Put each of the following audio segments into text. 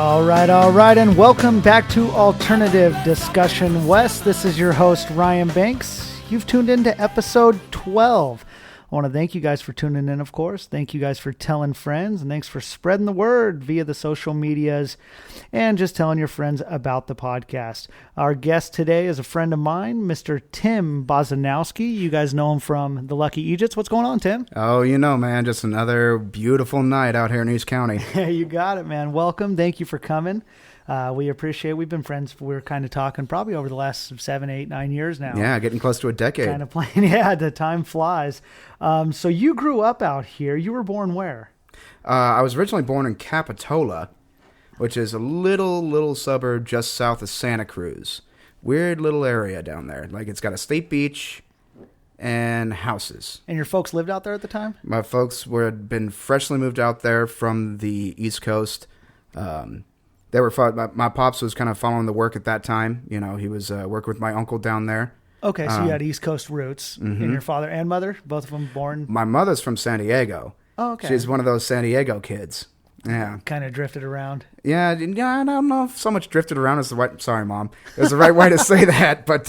All right, and welcome back to Alternative Discussion West. This is your host, Ryan Banks. You've tuned into episode 12. I want to thank you guys for tuning in, of course. Thank you guys for telling friends, and thanks for spreading the word via the social medias and just telling your friends about the podcast. Our guest today is a friend of mine, Mr. Tim Boczanowski. You guys know him from the Lucky Eejits. What's going on, Tim? Oh, you know, man, just another beautiful night out here in East County. You got it, man. Welcome. Thank you for coming. We appreciate it. We've been friends. We're kind of talking probably over the last 7, 8, 9 years now. Yeah, getting close to a decade. Kind of playing. Yeah, the time flies. So you grew up out here. You were born where? I was originally born in Capitola, which is a little suburb just south of Santa Cruz. Weird little area down there. Like, it's got a state beach and houses. And your folks lived out there at the time? My folks had been freshly moved out there from the East Coast. They were my pops was kind of following the work at that time. You know, he was working with my uncle down there. Okay, so you had East Coast roots. Mm-hmm. And your father and mother, both of them born? My mother's from San Diego. Oh, okay. She's one of those San Diego kids. Yeah. Kind of drifted around. Yeah, I don't know if so much drifted around is the right. Sorry, Mom. Is the right way to say that, but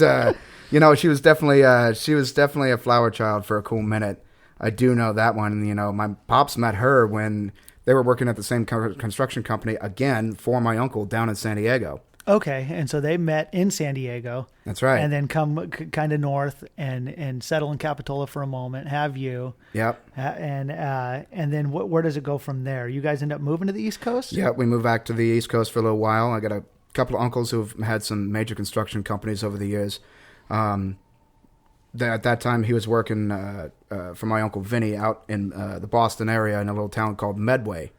you know, she was definitely a flower child for a cool minute. I do know that one. You know, my pops met her when they were working at the same construction company again for my uncle down in San Diego. Okay, and so they met in San Diego. That's right. And then come kind of north and settle in Capitola for a moment. Have you? Yep. And then where does it go from there? You guys end up moving to the East Coast? Yep, we moved back to the East Coast for a little while. I got a couple of uncles who've had some major construction companies over the years. At that time, he was working for my Uncle Vinny out in the Boston area in a little town called Medway.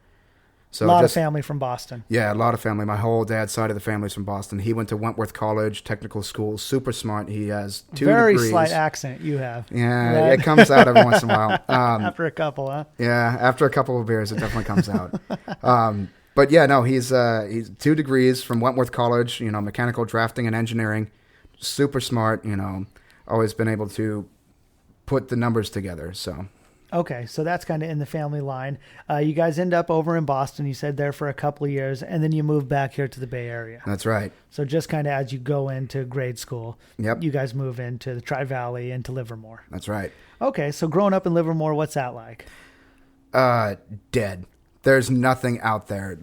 So a lot of family from Boston. Yeah, a lot of family. My whole dad's side of the family's from Boston. He went to Wentworth College, technical school, super smart. He has 2 Very degrees. slight accent you have. Yeah, right? It comes out every once in a while. After a couple, huh? Yeah, after a couple of beers, it definitely comes out. But yeah, no, he's 2 degrees from Wentworth College, you know, mechanical drafting and engineering. Super smart, you know, always been able to put the numbers together, so... Okay, so that's kind of in the family line. You guys end up over in Boston, you said, there for a couple of years, and then you moved back here to the Bay Area. That's right. So just kind of as you go into grade school, yep, you guys move into the Tri-Valley, into Livermore. That's right. Okay, so growing up in Livermore, what's that like? Dead. There's nothing out there.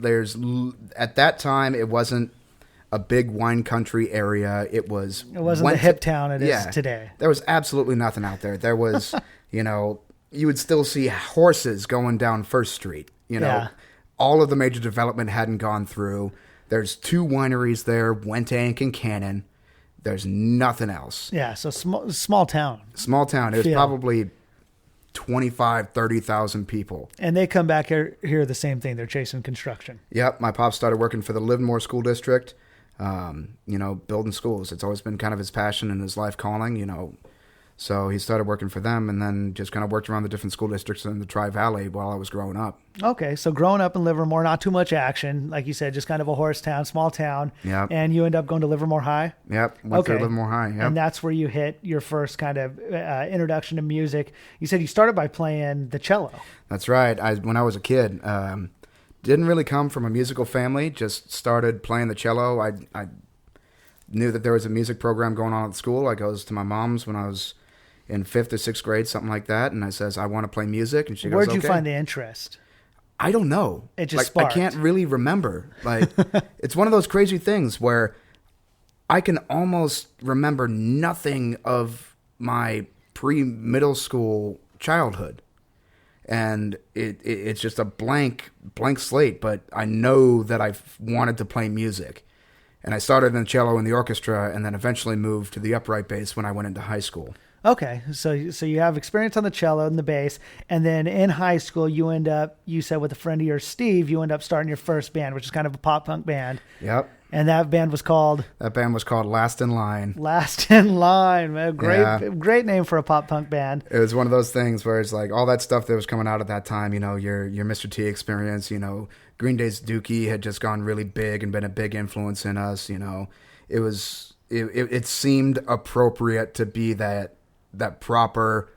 At that time, it wasn't a big wine country area. It wasn't the hip town it is today. There was absolutely nothing out there. There was, you know... You would still see horses going down First Street. You know, all of the major development hadn't gone through. There's 2 wineries there, Wentank and Cannon. There's nothing else. Yeah, so small town. Small town. It was probably 25, 30,000 people. And they come back here the same thing. They're chasing construction. Yep. My pop started working for the Livermore School District, you know, building schools. It's always been kind of his passion and his life calling, you know. So he started working for them and then just kind of worked around the different school districts in the Tri-Valley while I was growing up. Okay, so growing up in Livermore, not too much action. Like you said, just kind of a horse town, small town. Yep. And you end up going to Livermore High? Yep, went to Livermore High, yep. And that's where you hit your first kind of introduction to music. You said you started by playing the cello. That's right. When I was a kid, didn't really come from a musical family, just started playing the cello. I knew that there was a music program going on at school. I goes to my mom's when I was... in 5th or 6th grade, something like that, and I says, I want to play music, and she goes, Where'd you find the interest? I don't know. It just sparked. I can't really remember. Like, it's one of those crazy things where I can almost remember nothing of my pre-middle school childhood. And it's just a blank slate, but I know that I wanted to play music. And I started in cello in the orchestra and then eventually moved to the upright bass when I went into high school. Okay, so you have experience on the cello and the bass, and then in high school you said with a friend of yours, Steve, you end up starting your first band, which is kind of a pop punk band. Yep. And that band was called? That band was called Last in Line. Last in Line, man. Great name for a pop punk band. It was one of those things where it's like all that stuff that was coming out at that time, you know, your Mr. T experience, you know, Green Day's Dookie had just gone really big and been a big influence in us, you know. It seemed appropriate to be that proper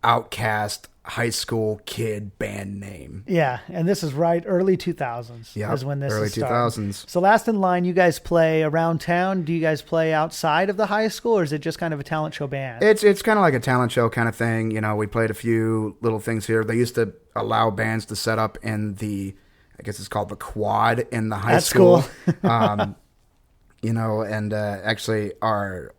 outcast high school kid band name. Yeah, and this is right early 2000s is when this early is started. 2000s. So Last in Line, you guys play around town. Do you guys play outside of the high school, or is it just kind of a talent show band? It's kind of like a talent show kind of thing. You know, we played a few little things here. They used to allow bands to set up in the, I guess it's called the quad in the high school. Cool. You know, and actually our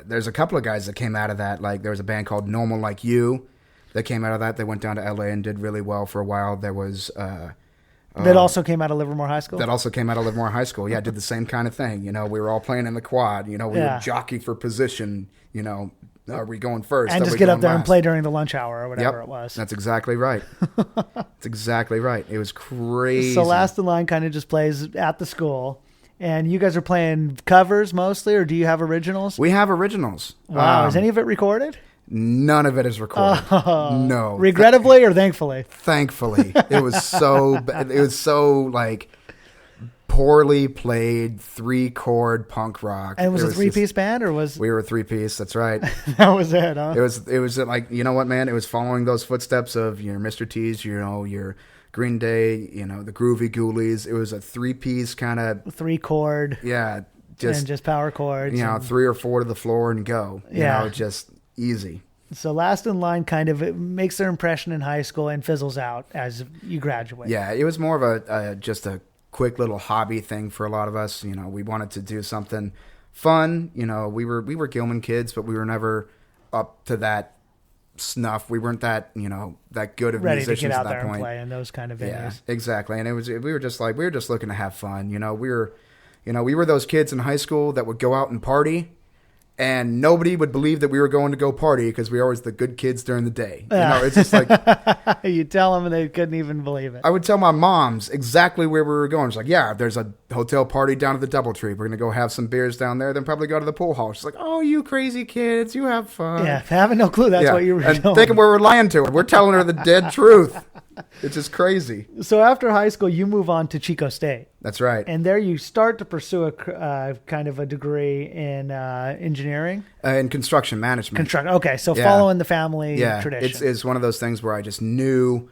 there's a couple of guys that came out of that. Like there was a band called Normal Like You that came out of that. They went down to LA and did really well for a while. There was that also came out of Livermore High School? That also came out of Livermore High School. Yeah, did the same kind of thing. You know, we were all playing in the quad. You know, we would jockey for position. You know, are we going first? And are just we get going up there last? and play during the lunch hour or whatever it was. That's exactly right. That's exactly right. It was crazy. So Last in Line kind of just plays at the school. And you guys are playing covers mostly, or do you have originals? We have originals. Wow. Is any of it recorded? None of it is recorded. No. Regrettably or thankfully? Thankfully. It was so like poorly played 3-chord punk rock. And was it a 3-piece band or was we were a 3-piece, that's right. That was it, huh? It was like, you know what, man? It was following those footsteps of your Mr. T's, you know, your Green Day, you know, the Groovy Ghoulies. It was a 3-piece kind of 3-chord. Yeah. Just power chords. You know, 3 or 4 to the floor and go. You know, just easy. So Last in Line kind of makes their impression in high school and fizzles out as you graduate. Yeah, it was more of just a quick little hobby thing for a lot of us. You know, we wanted to do something fun. You know, we were Gilman kids, but we were never up to that snuff. We weren't that, you know, that good of ready musicians to get out at that there point. And play in those kind of venues. Yeah, exactly. And we were just looking to have fun. You know, we were those kids in high school that would go out and party. And nobody would believe that we were going to go party because we were always the good kids during the day. You know, it's just like... You tell them and they couldn't even believe it. I would tell my moms exactly where we were going. She's like, yeah, there's a hotel party down at the Doubletree. We're going to go have some beers down there, then probably go to the pool hall. She's like, oh, you crazy kids, you have fun. Yeah, having no clue that's what you were doing. And thinking we were lying to her. We're telling her the dead truth. It's just crazy. So after high school, you move on to Chico State. That's right. And there you start to pursue a kind of a degree in engineering? In construction management. Okay, so following the family tradition. It's one of those things where I just knew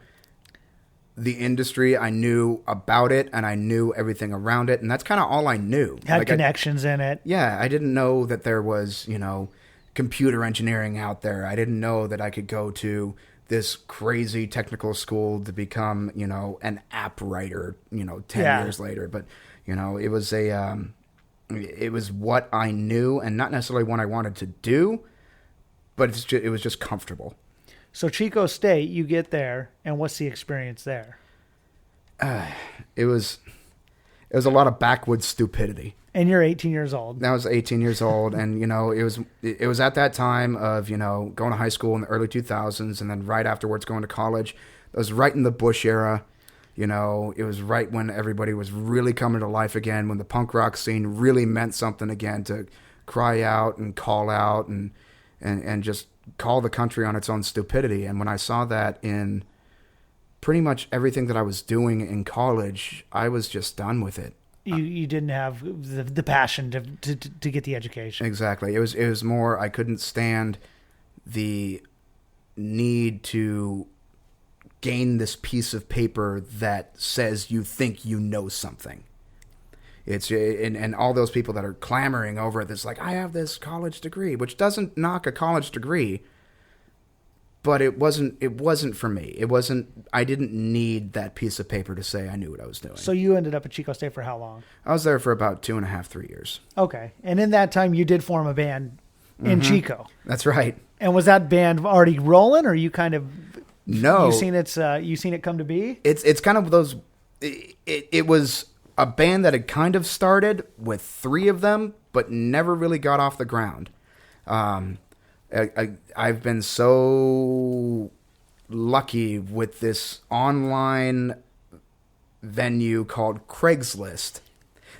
the industry, I knew about it, and I knew everything around it, and that's kind of all I knew. Had connections in it. Yeah, I didn't know that there was, you know, computer engineering out there. I didn't know that I could go to this crazy technical school to become, you know, an app writer, you know, 10 years later. But, you know, it was it was what I knew and not necessarily what I wanted to do, but it was just comfortable. So Chico State, you get there, and what's the experience there? It was a lot of backwoods stupidity. And you're 18 years old. I was 18 years old, and, you know, it was at that time of, you know, going to high school in the early 2000s, and then right afterwards going to college. It was right in the Bush era. You know, it was right when everybody was really coming to life again, when the punk rock scene really meant something again, to cry out and call out and just call the country on its own stupidity. And when I saw that in pretty much everything that I was doing in college, I was just done with it. You didn't have the passion to get the education. Exactly. It was more, I couldn't stand the need to gain this piece of paper that says you think you know something. It's and all those people that are clamoring over this, like, I have this college degree, which doesn't knock a college degree, but it wasn't for me. I didn't need that piece of paper to say I knew what I was doing. So you ended up at Chico State for how long? I was there for about 2.5, 3 years. Okay. And in that time you did form a band in Chico. That's right. And was that band already rolling, or you kind of No. you seen it come to be? It's kind of those it was a band that had kind of started with 3 of them, but never really got off the ground. I've been so lucky with this online venue called Craigslist.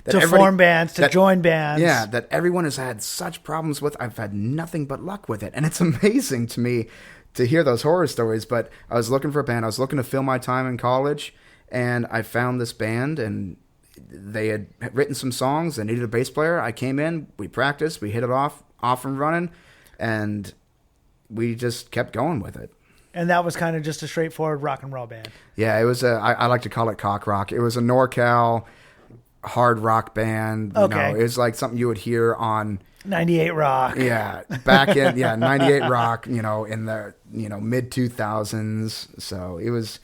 To form bands, to join bands. Yeah, that everyone has had such problems with. I've had nothing but luck with it. And it's amazing to me to hear those horror stories. But I was looking for a band. I was looking to fill my time in college. And I found this band, and they had written some songs. They needed a bass player. I came in, we practiced, we hit it off and running. And we just kept going with it. And that was kind of just a straightforward rock and roll band. Yeah, it was I like to call it cock rock. It was a NorCal hard rock band. Okay. It was like something you would hear on 98 Rock. Yeah, back in 98 Rock, in the mid 2000s. So it was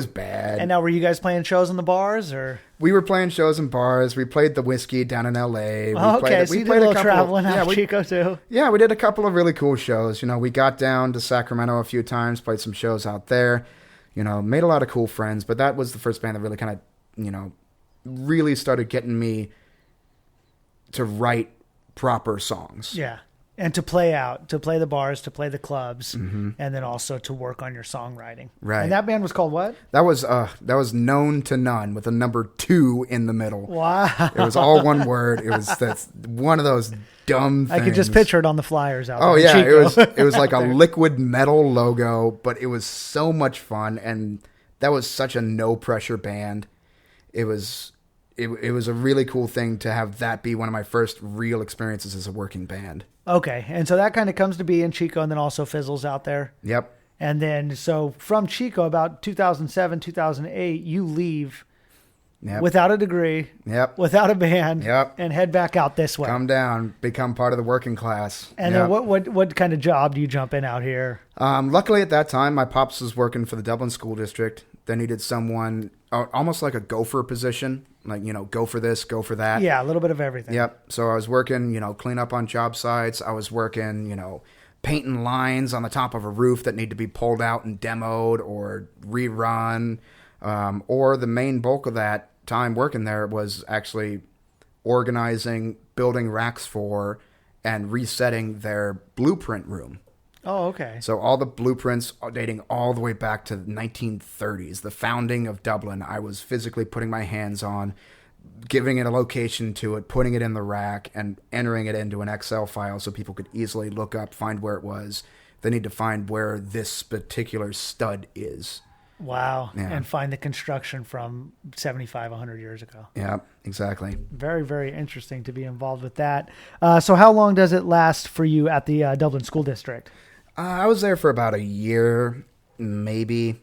bad. And now were you guys playing shows in the bars or? We were playing shows in bars. We played the Whiskey down in LA. So you did a little traveling out of Chico too. Yeah, we did a couple of really cool shows. We got down to Sacramento a few times, played some shows out there. Made a lot of cool friends. But that was the first band that really kind of, really started getting me to write proper songs. Yeah. And to play the bars, to play the clubs, and then also to work on your songwriting. Right. And that band was called what? That was Known to None with a number 2 in the middle. Wow. It was all one word. That's one of those dumb things. I could just picture it on the flyers out there. Oh yeah, Chico. it was like a liquid metal logo, but it was so much fun, and that was such a no pressure band. It was a really cool thing to have that be one of my first real experiences as a working band. Okay, and so that kind of comes to be in Chico and then also fizzles out there. Yep. And then, so from Chico, about 2007, 2008, you leave without a degree, without a band, and head back out this way. Come down, become part of the working class. And then what kind of job do you jump in out here? Luckily at that time, my pops was working for the Dublin School District. They needed someone, almost like a gopher position. Like, go for this, go for that. Yeah, a little bit of everything. Yep. So I was working, clean up on job sites. I was working, painting lines on the top of a roof that need to be pulled out and demoed or rerun. Or the main bulk of that time working there was actually organizing, building racks for, and resetting their blueprint room. Oh, okay. So all the blueprints dating all the way back to the 1930s, the founding of Dublin, I was physically putting my hands on, giving it a location to it, putting it in the rack, and entering it into an Excel file so people could easily look up, find where it was. They need to find where this particular stud is. Wow. Yeah. And find the construction from 75, 100 years ago. Yeah, exactly. Very, very interesting to be involved with that. So how long does it last for you at the Dublin School District? I was there for about a year, maybe.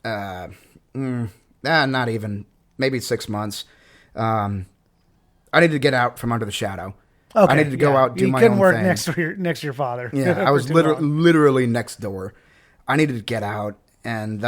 Not even. Maybe 6 months. I needed to get out from under the shadow. Okay, I needed to go out, do my own thing. You couldn't work next to your father. Yeah, I was literally next door. I needed to get out, and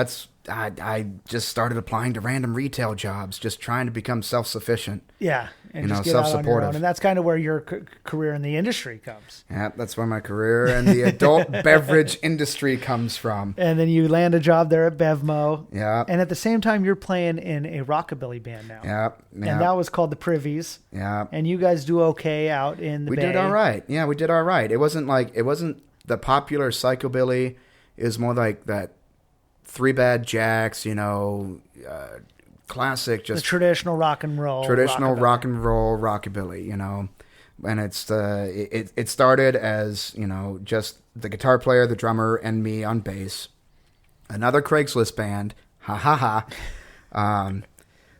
I just started applying to random retail jobs, just trying to become self-sufficient. Yeah, and just get out on your own. And that's kind of where your career in the industry comes. Yeah, that's where my career in the adult beverage industry comes from. And then you land a job there at Bevmo. Yeah. And at the same time, you're playing in a rockabilly band now. Yeah. And that was called the Privies. Yeah. And you guys do okay out in the Bay. We did all right. Yeah, we did all right. It wasn't the popular psychobilly. It was more like that Three Bad Jacks, classic, just the traditional rock and roll, rockabilly, and it started as just the guitar player, the drummer, and me on bass. Another Craigslist band,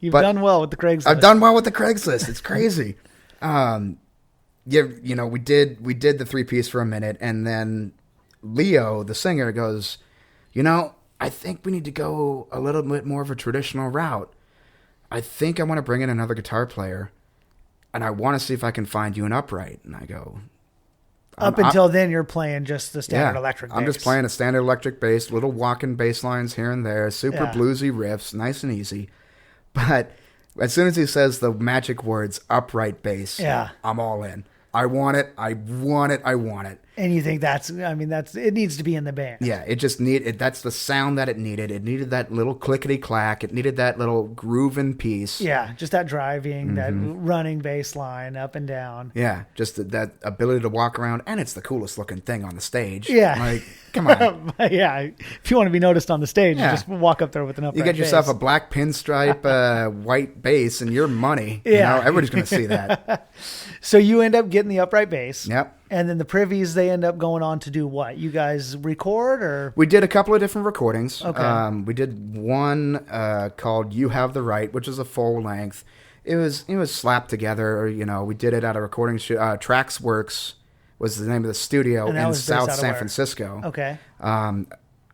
You've done well with the Craigslist. I've done well with the Craigslist. It's crazy. We did the 3-piece for a minute, and then Leo, the singer, goes, I think we need to go a little bit more of a traditional route. I think I want to bring in another guitar player, and I want to see if I can find you an upright. And I go... until then, you're playing just the standard electric bass. I'm just playing a standard electric bass, little walking bass lines here and there, super bluesy riffs, nice and easy. But as soon as he says the magic words, upright bass, I'm all in. I want it. I want it. I want it. And you think it needs to be in the band. Yeah, that's the sound that it needed. It needed that little clickety clack. It needed that little grooving piece. Yeah, just that driving, that running bass line up and down. Yeah, just that ability to walk around. And it's the coolest looking thing on the stage. Yeah. Like, come on. Yeah, if you want to be noticed on the stage, you just walk up there with an upright bass. You get yourself a black pinstripe white bass and your money. Yeah. Everybody's going to see that. So you end up getting the upright bass. Yep. And then the Privies, they end up going on to do what? You guys record or? We did a couple of different recordings. Okay. We did one called You Have the Right, which is a full length. It was slapped together. We did it at a recording Traxworks was the name of the studio in South San Francisco. Okay.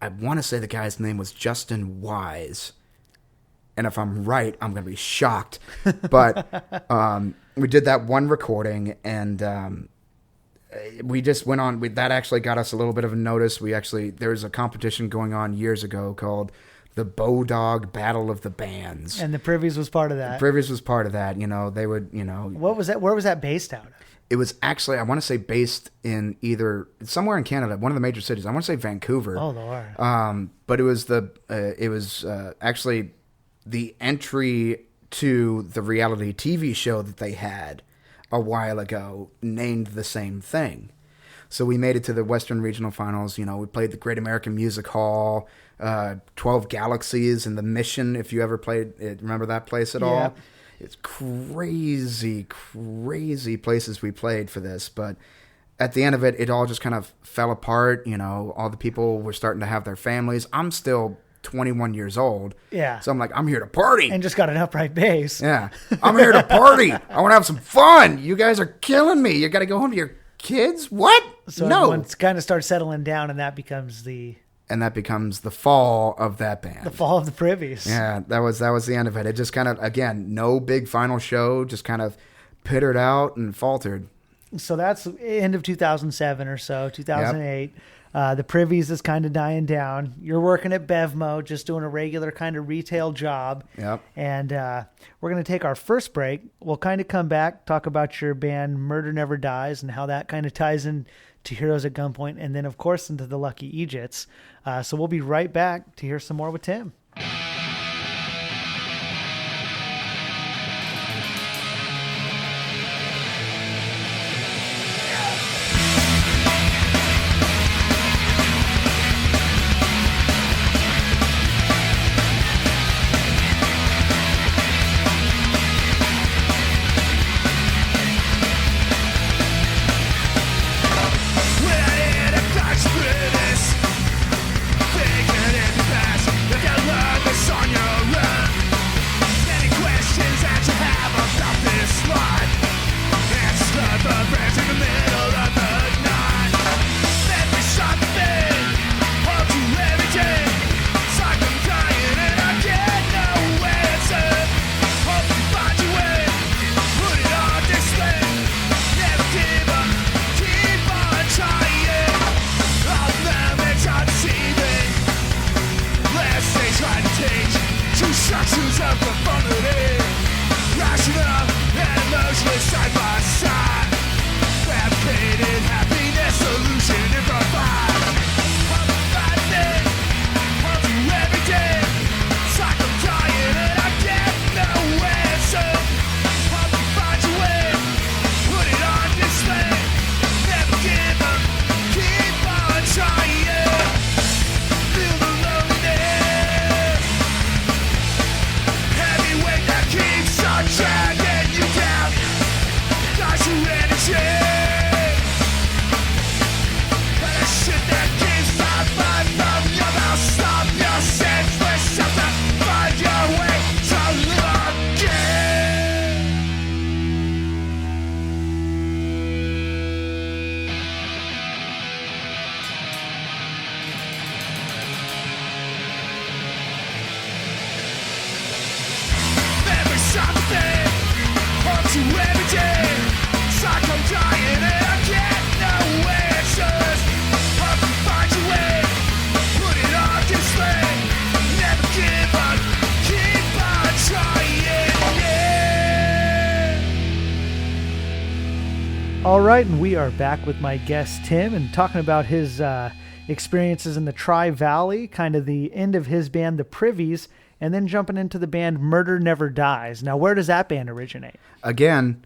I want to say the guy's name was Justin Wise. And if I'm right, I'm going to be shocked. But we did that one recording, and we just went on. That actually got us a little bit of a notice. There was a competition going on years ago called the Bodog Battle of the Bands. And the Privies was part of that. The Privies was part of that. They would, What was that? Where was that based out of? It was actually, I want to say, based in somewhere in Canada, one of the major cities. I want to say Vancouver. Oh, Lord. But it was actually the entry to the reality TV show that they had a while ago, named the same thing. So we made it to the Western Regional Finals. We played the Great American Music Hall, 12 Galaxies, and the Mission. If you ever played it, remember that place at all? It's crazy places we played for this. But at the end of it, it all just kind of fell apart. All the people were starting to have their families. I'm still 21 years old. Yeah. So I'm like, I'm here to party. And just got an upright bass. Yeah. I'm here to party. I want to have some fun. You guys are killing me. You got to go home to your kids? What? So no. everyone kind of starts settling down, and that becomes the fall of that band. The fall of the Privies. Yeah, that was the end of it. It just kind of, again, no big final show, just kind of pittered out and faltered. So that's end of 2007 or so, 2008. Yep. The Privies is kind of dying down. You're working at Bevmo, just doing a regular kind of retail job. Yep. And we're going to take our first break. We'll kind of come back, talk about your band Murder Never Dies and how that kind of ties in to Heroes at Gunpoint, and then, of course, into the Lucky Eejits. So we'll be right back to hear some more with Tim. All right, and we are back with my guest Tim and talking about his experiences in the Tri-Valley, kind of the end of his band, the Privies, and then jumping into the band Murder Never Dies. Now, where does that band originate? Again,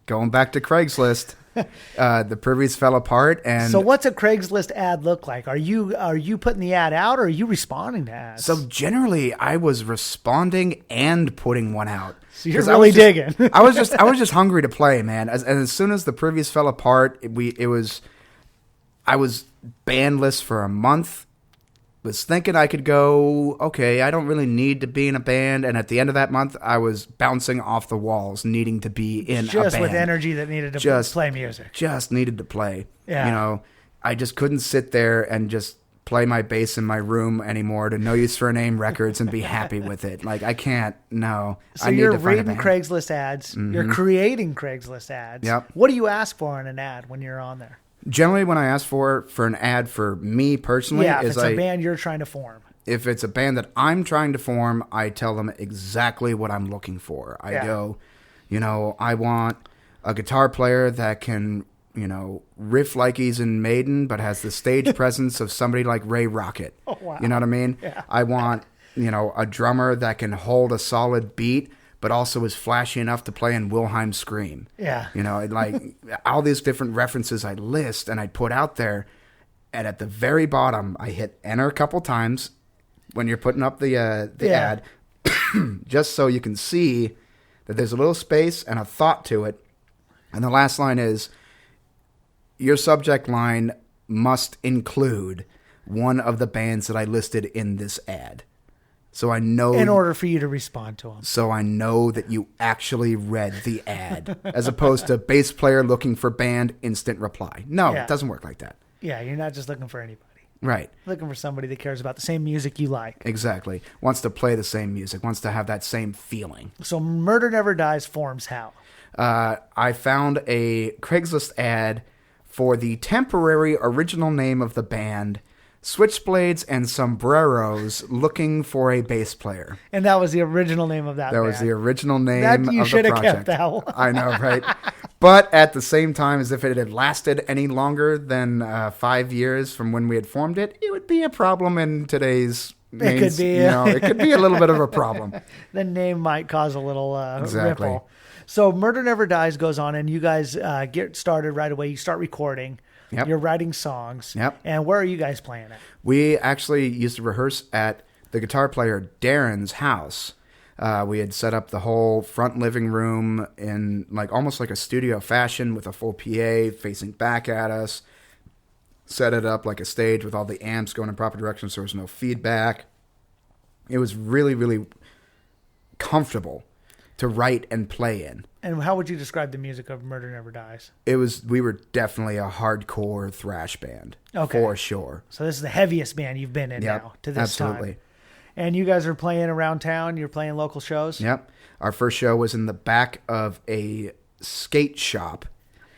going back to Craigslist, the Privies fell apart. And so what's a Craigslist ad look like? Are you putting the ad out, or are you responding to ads? So generally, I was responding and putting one out. So you're really digging. I was just hungry to play, man. As soon as the Privies fell apart, I was bandless for a month. Was thinking I could go, okay, I don't really need to be in a band. And at the end of that month, I was bouncing off the walls, needing to be in a band. Just with energy that needed to play music. Just needed to play. Yeah. I just couldn't sit there and just play my bass in my room anymore to No Use for a Name records and be happy with it. Like, I can't, no. So I need you're to find a reading band. Craigslist ads. You're creating Craigslist ads. Yep. What do you ask for in an ad when you're on there? Generally, when I ask for an ad for me personally, Yeah, if is it's a band you're trying to form. if it's a band that I'm trying to form, I tell them exactly what I'm looking for. I go, I want a guitar player that can, riff like he's in Maiden, but has the stage presence of somebody like Ray Rocket. Oh, wow. You know what I mean? Yeah. I want, a drummer that can hold a solid beat, but also is flashy enough to play in Wilhelm Scream. Yeah. Like all these different references I list and I put out there. And at the very bottom, I hit enter a couple times when you're putting up the ad, just so you can see that there's a little space and a thought to it. And the last line is, your subject line must include one of the bands that I listed in this ad. So I know... In order for you to respond to them. So I know that you actually read the ad, as opposed to bass player looking for band, instant reply. No, It doesn't work like that. Yeah, you're not just looking for anybody. Right. Looking for somebody that cares about the same music you like. Exactly. Wants to play the same music, wants to have that same feeling. So Murder Never Dies forms how? I found a Craigslist ad for the temporary original name of the band, Switchblades and Sombreros, looking for a bass player. And that was the original name of that band. That was the original name that of you the should have project. kept that one. I know, right? But at the same time, as if it had lasted any longer than 5 years from when we had formed it, it would be a problem in today's... It could be. It could be a little bit of a problem. The name might cause a little Exactly. ripple. So Murder Never Dies goes on, and you guys get started right away. You start recording. Yep. You're writing songs. Yep. And where are you guys playing at? We actually used to rehearse at the guitar player Darren's house. We had set up the whole front living room in almost like a studio fashion with a full PA facing back at us. Set it up like a stage with all the amps going in proper directions so there was no feedback. It was really, really comfortable to write and play in. And how would you describe the music of Murder Never Dies? We were definitely a hardcore thrash band. Okay. For sure. So this is the heaviest band you've been in now to this absolutely. time. And you guys are playing around town? You're playing local shows? Yep. Our first show was in the back of a skate shop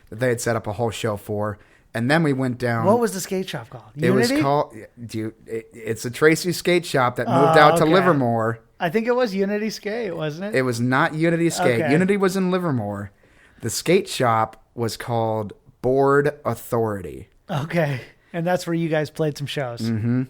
that they had set up a whole show for. And then we went down. What was the skate shop called? It Unity? was called... It's a Tracy skate shop that moved out to Livermore. I think it was Unity Skate, wasn't it? It was not Unity Skate. Okay. Unity was in Livermore. The skate shop was called Board Authority. Okay. And that's where you guys played some shows. Mm-hmm.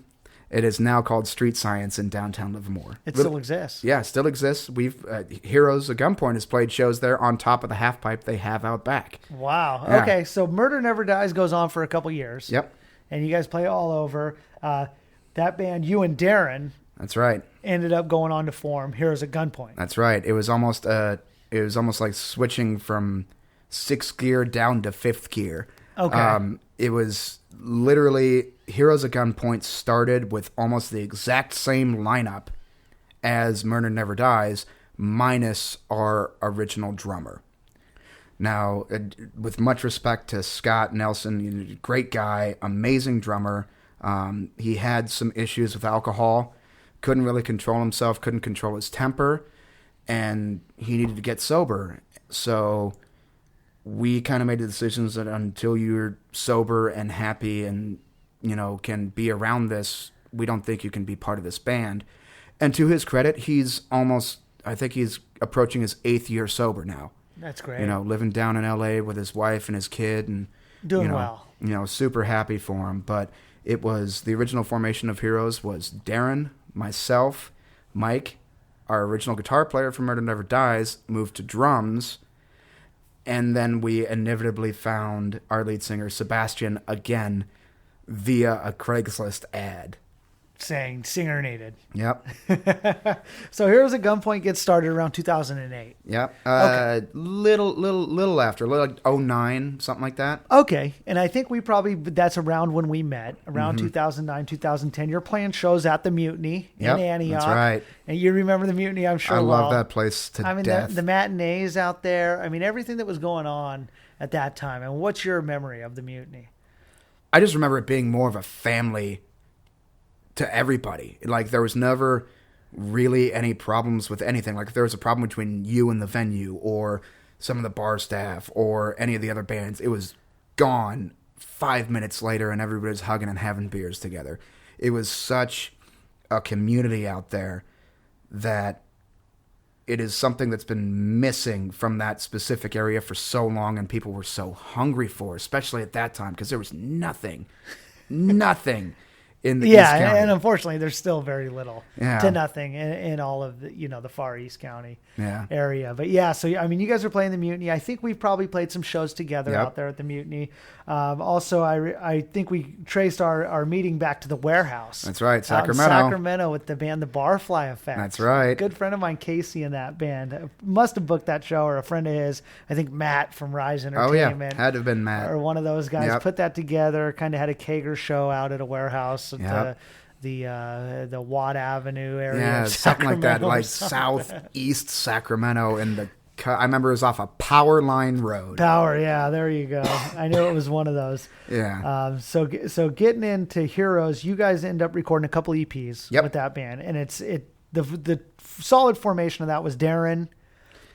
It is now called Street Science in downtown Livermore. It still exists. Yeah, it still exists. We've Heroes of Gunpoint has played shows there on top of the half pipe they have out back. Wow. Yeah. Okay, so Murder Never Dies goes on for a couple years. Yep. And you guys play all over. That band, you and Darren, That's right. ended up going on to form Heroes at Gunpoint. That's right. It was almost like switching from sixth gear down to fifth gear. Okay. It was literally Heroes at Gunpoint started with almost the exact same lineup as Murder Never Dies, minus our original drummer. Now, with much respect to Scott Nelson, great guy, amazing drummer. He had some issues with alcohol, couldn't really control himself, couldn't control his temper, and he needed to get sober. So we kind of made the decisions that until you're sober and happy and, can be around this, we don't think you can be part of this band. And to his credit, I think he's approaching his 8th year sober now. That's great. Living down in LA with his wife and his kid and Doing well. Super happy for him. But it was the original formation of Heroes was Darren, myself, Mike, our original guitar player from Murder Never Dies, moved to drums. And then we inevitably found our lead singer, Sebastian, again, via a Craigslist ad. Saying singer needed. Yep. So Heroes at Gunpoint gets started around 2008. Yep. Okay. Little after, like 09, something like that. Okay. And I think that's around when we met, around 2009, 2010. You're playing shows at the Mutiny in Antioch. That's right. And you remember the Mutiny, I'm sure. I love that place to death. The matinees out there. I mean, everything that was going on at that time. And what's your memory of the Mutiny? I just remember it being more of a family to everybody. Like, there was never really any problems with anything. Like, if there was a problem between you and the venue or some of the bar staff or any of the other bands, it was gone 5 minutes later and everybody was hugging and having beers together. It was such a community out there that it is something that's been missing from that specific area for so long, and people were so hungry for, especially at that time, because there was nothing in the East County. And unfortunately, there's still very little to nothing in all of the, the far East County area. But yeah, so I mean, you guys are playing the Mutiny. I think we've probably played some shows together out there at the Mutiny. Also, I think we traced our meeting back to the Warehouse. That's right, Sacramento with the band The Barfly Effect. That's right. Good friend of mine, Casey, in that band must have booked that show, or a friend of his. I think Matt from Rise Entertainment. Oh yeah, had to have been Matt or one of those guys. Put that together. Kind of had a kegger show out at a warehouse. At the Watt Avenue area. Yeah, something like that, like southeast Sacramento I remember it was off a Power Line Road. There you go. I knew it was one of those. Yeah. So getting into Heroes, you guys end up recording a couple EPs with that band, and the solid formation of that was Darren,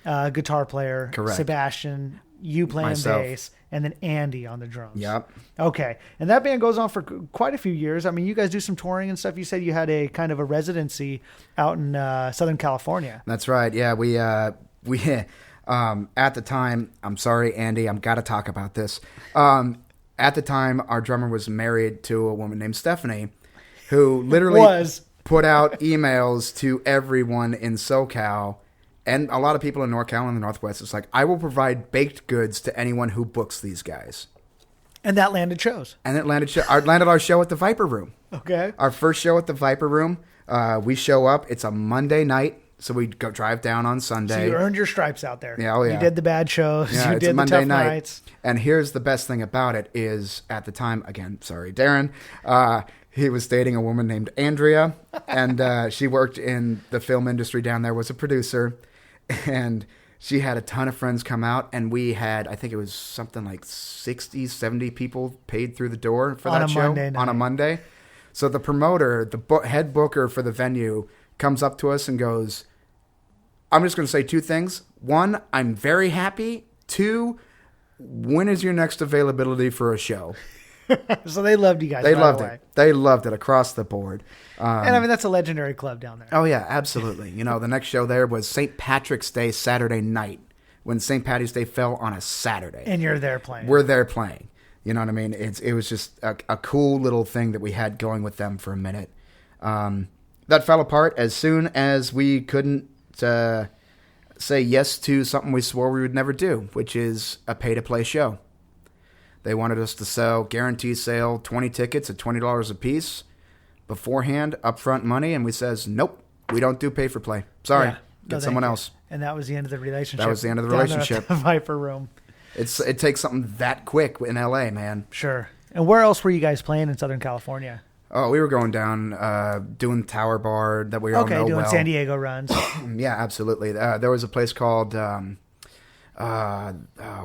guitar player, correct, Sebastian, you playing bass, and then Andy on the drums. Yep. Okay. And that band goes on for quite a few years. I mean, you guys do some touring and stuff. You said you had a kind of a residency out in Southern California. That's right. Yeah, we at the time, I'm sorry, Andy, I've got to talk about this. At the time, our drummer was married to a woman named Stephanie, who literally put out emails to everyone in SoCal and a lot of people in NorCal and the Northwest. It's like, I will provide baked goods to anyone who books these guys. And that landed shows. And it landed our show at the Viper Room. Okay. Our first show at the Viper Room. We show up. It's a Monday night, so we go drive down on Sunday. So you earned your stripes out there. Yeah, You did the bad shows. Yeah, you did the tough nights. And here's the best thing about it is, at the time, again, sorry, Darren, he was dating a woman named Andrea, and she worked in the film industry down there, was a producer, and she had a ton of friends come out, and we had, I think it was something like 60, 70 people paid through the door for that show on a Monday. So the promoter, the head booker for the venue, comes up to us and goes, I'm just going to say two things. One, I'm very happy. Two, when is your next availability for a show? So they loved you guys. They loved it. They loved it across the board. And I mean, that's a legendary club down there. Oh, yeah, absolutely. The next show there was St. Patrick's Day Saturday night, when St. Patty's Day fell on a Saturday. And you're there playing. We're there playing. You know what I mean? It was just a cool little thing that we had going with them for a minute. That fell apart as soon as we couldn't say yes to something we swore we would never do, which is a pay-to-play show. They wanted us to sell, guarantee sale, 20 tickets at $20 a piece beforehand, upfront money, and we says, nope, we don't do pay-for-play. Sorry, get someone else. And that was the end of the relationship. That was the end of the relationship. The Viper Room. It takes something that quick in LA, man. Sure. And where else were you guys playing in Southern California? Oh, we were going down, doing Tower Bar that we all know well. Okay, doing San Diego runs. Yeah, absolutely. There was a place called, what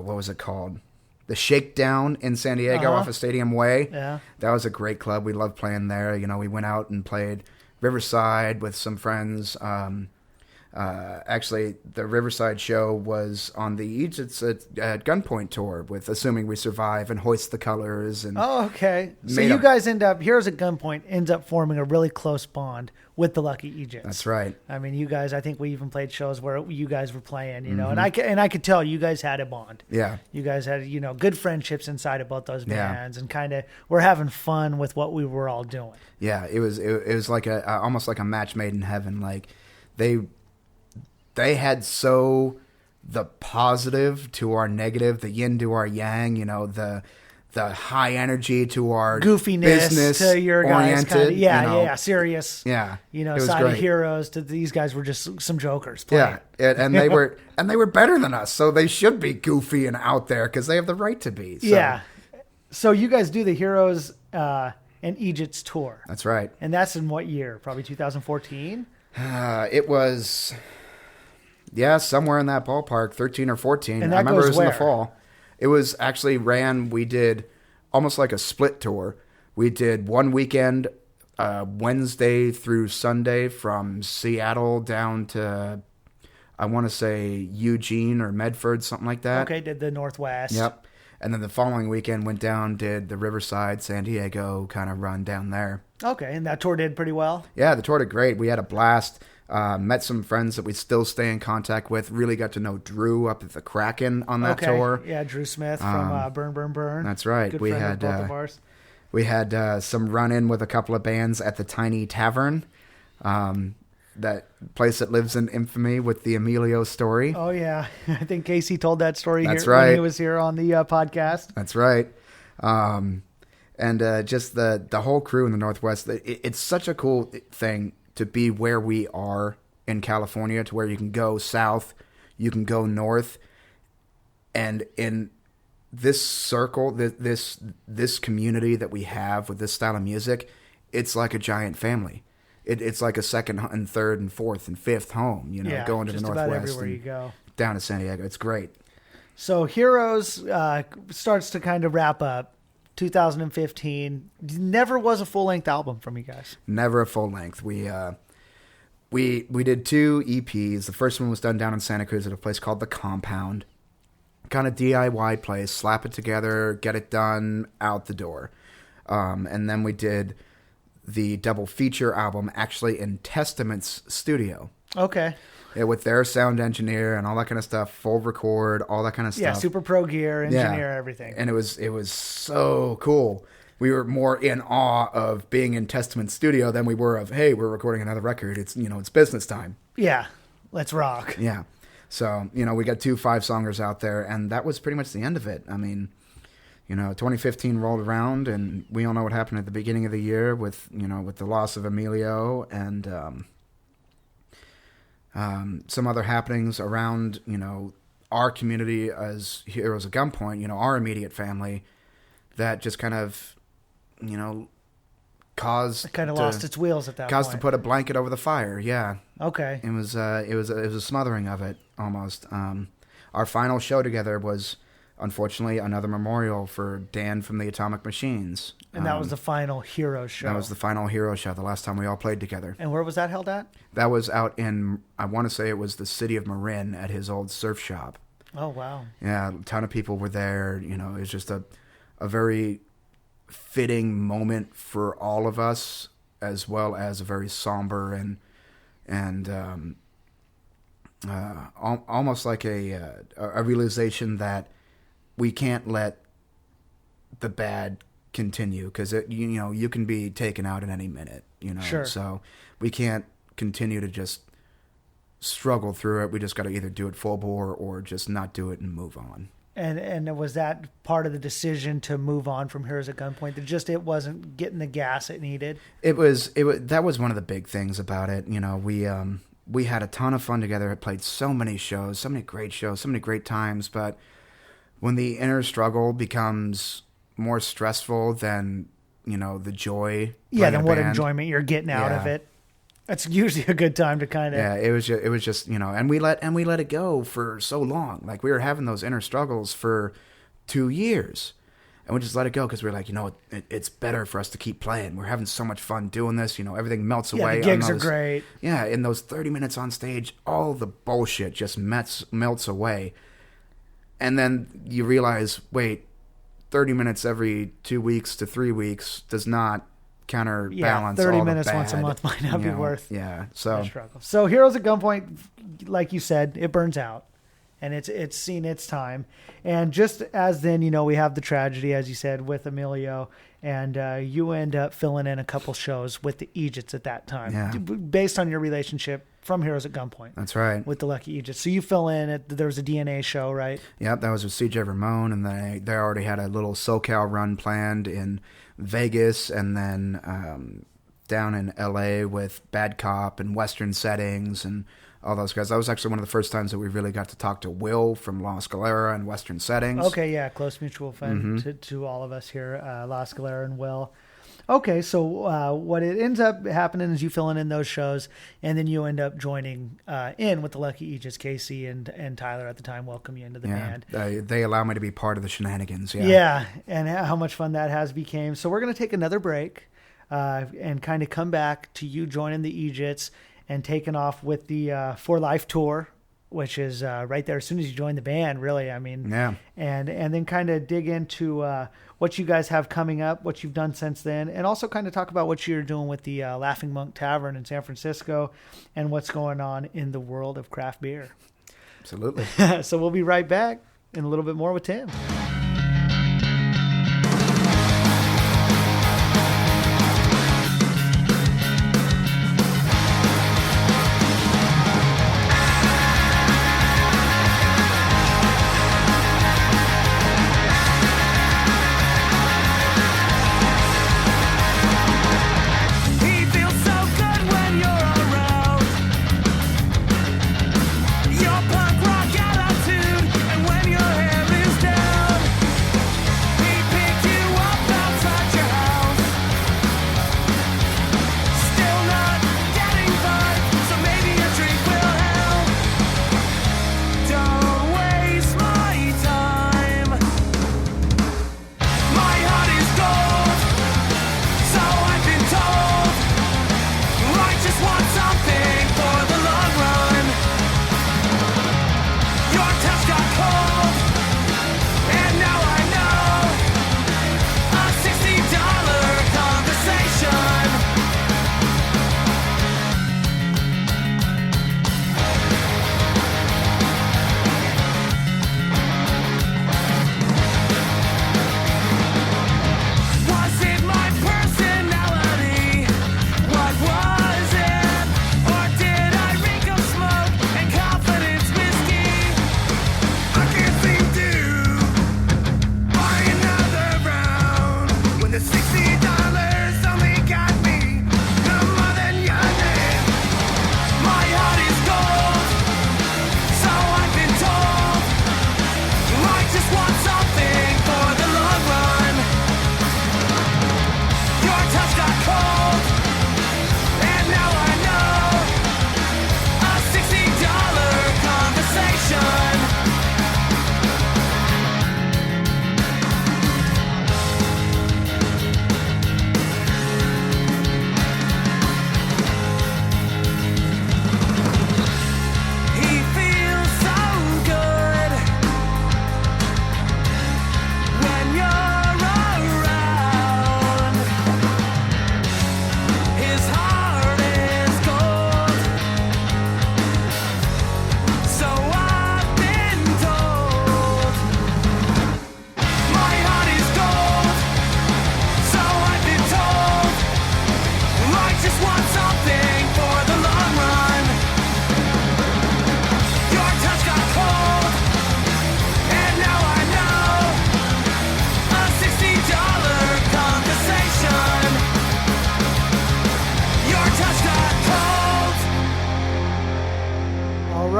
was it called? The Shakedown in San Diego off of Stadium Way. Yeah. That was a great club. We loved playing there. We went out and played Riverside with some friends. Actually, the Riverside show was on the Eejits at Gunpoint tour with Assuming We Survive and Hoist the Colors. And okay. So you guys Heroes at Gunpoint ends up forming a really close bond with the Lucky Eejits. That's right. I mean, you guys, I think we even played shows where you guys were playing, and I could tell you guys had a bond. Yeah. You guys had, good friendships inside of both those bands, and kind of we're having fun with what we were all doing. Yeah, it was like almost like a match made in heaven. Like they had the positive to our negative, the yin to our yang, the high energy to our goofiness, business to your guys, oriented, serious. Yeah, side of Heroes. To these guys were just some jokers playing. Yeah, and they were better than us, so they should be goofy and out there because they have the right to be. So. Yeah. So you guys do the Heroes and Eejits tour. That's right. And that's in what year? Probably 2014. It was. Yeah, somewhere in that ballpark, 13 or 14. And that I remember goes it was where? in the fall. It was actually we did almost like a split tour. We did one weekend Wednesday through Sunday from Seattle down to, I want to say, Eugene or Medford, something like that. Okay, did the Northwest. Yep. And then the following weekend went down, did the Riverside, San Diego kind of run down there. Okay, and that tour did pretty well? Yeah, the tour did great. We had a blast. Met some friends that we still stay in contact with. Really got to know Drew up at the Kraken on that tour. Yeah, Drew Smith from Burn, Burn, Burn. That's right. Good friend of both of ours. We had some run-in with a couple of bands at the Tiny Tavern. That place that lives in infamy with the Emilio story. Oh, yeah. I think Casey told that story That's here right. when he was here on the podcast. That's right. And just the whole crew in the Northwest, it's such a cool thing to be where we are in California, to where you can go south, you can go north, and in this circle, this community that we have with this style of music, it's like a giant family. It's like a second and third and fourth and fifth home, going to the Northwest. About everywhere you go. Down to San Diego. It's great. So Heroes starts to kind of wrap up. 2015 never was a full-length album from you guys. Never a full length. We did 2 EPs. The first one was done down in Santa Cruz at a place called The Compound. Kind of DIY place. Slap it together, get it done, out the door. And then we did the double feature album actually in Testament's studio. Okay. Yeah, with their sound engineer and all that kind of stuff, full record, all that kind of stuff. Yeah, super pro gear, engineer, everything. And it was so cool. We were more in awe of being in Testament studio than we were of, hey, we're recording another record. It's it's business time. Yeah, let's rock. Yeah. So, we got 2 5-songers out there, and that was pretty much the end of it. I mean, 2015 rolled around, and we all know what happened at the beginning of the year with the loss of Emilio and some other happenings around, our community as Heroes of Gunpoint, our immediate family, that just kind of, caused... It kind of lost its wheels at that point. Caused to put a blanket over the fire, yeah. Okay. It was a smothering of it, almost. Our final show together was, unfortunately, another memorial for Dan from the Atomic Machines. And that was the final Heroes show. That was the final Heroes show, the last time we all played together. And where was that held at? That was out in, I want to say it was the city of Marin at his old surf shop. Oh, wow. Yeah, a ton of people were there. It was just a very fitting moment for all of us, as well as a very somber and almost like a realization that we can't let the bad continue, because you can be taken out at any minute. Sure. So we can't continue to just struggle through it. We just got to either do it full bore or just not do it and move on. And was that part of the decision to move on from Heroes at Gunpoint, that it wasn't getting the gas it needed? It was that was one of the big things about it. We had a ton of fun together. I played so many shows, so many great times, but when the inner struggle becomes more stressful than, the joy. Yeah, then what enjoyment you're getting out of it. That's usually a good time to kind of... Yeah, it was just, and we let it go for so long. Like, we were having those inner struggles for 2 years. And we just let it go because we were like, it's better for us to keep playing. We're having so much fun doing this. Everything melts away. Yeah, the gigs are great. Yeah, in those 30 minutes on stage, all the bullshit just melts away. And then you realize, wait, 30 minutes every 2 weeks to 3 weeks does not counterbalance 30 all minutes the bad, once a month might not be worth so struggle. So Heroes at Gunpoint, like you said, it burns out, and it's seen its time. And just as then, we have the tragedy, as you said, with Emilio, and you end up filling in a couple shows with the Eejits at that time, based on your relationship from Heroes at Gunpoint. That's right. With the Lucky Eejits. So you fill in there was a DNA show, right? Yep, that was with CJ Ramon, and they already had a little SoCal run planned in Vegas, and then down in LA with Bad Cop and Western Settings and all those guys. That was actually one of the first times that we really got to talk to Will from La Scalera and Western Settings. Okay, yeah, close mutual friend to all of us here, La Scalera and Will. Okay, so what it ends up happening is you filling in those shows, and then you end up joining in with the Lucky Eejits. Casey and Tyler at the time welcome you into the band. They allow me to be part of the shenanigans. Yeah, and how much fun that has became. So we're going to take another break. and kind of come back to you joining the Eejits and taking off with the For Life tour, which is right there as soon as you join the band, really. I mean, Yeah. And then kind of dig into what you guys have coming up, what you've done since then, and also kind of talk about what you're doing with the Laughing Monk Tavern in San Francisco and what's going on in the world of craft beer. Absolutely. So we'll be right back in a little bit more with Tim.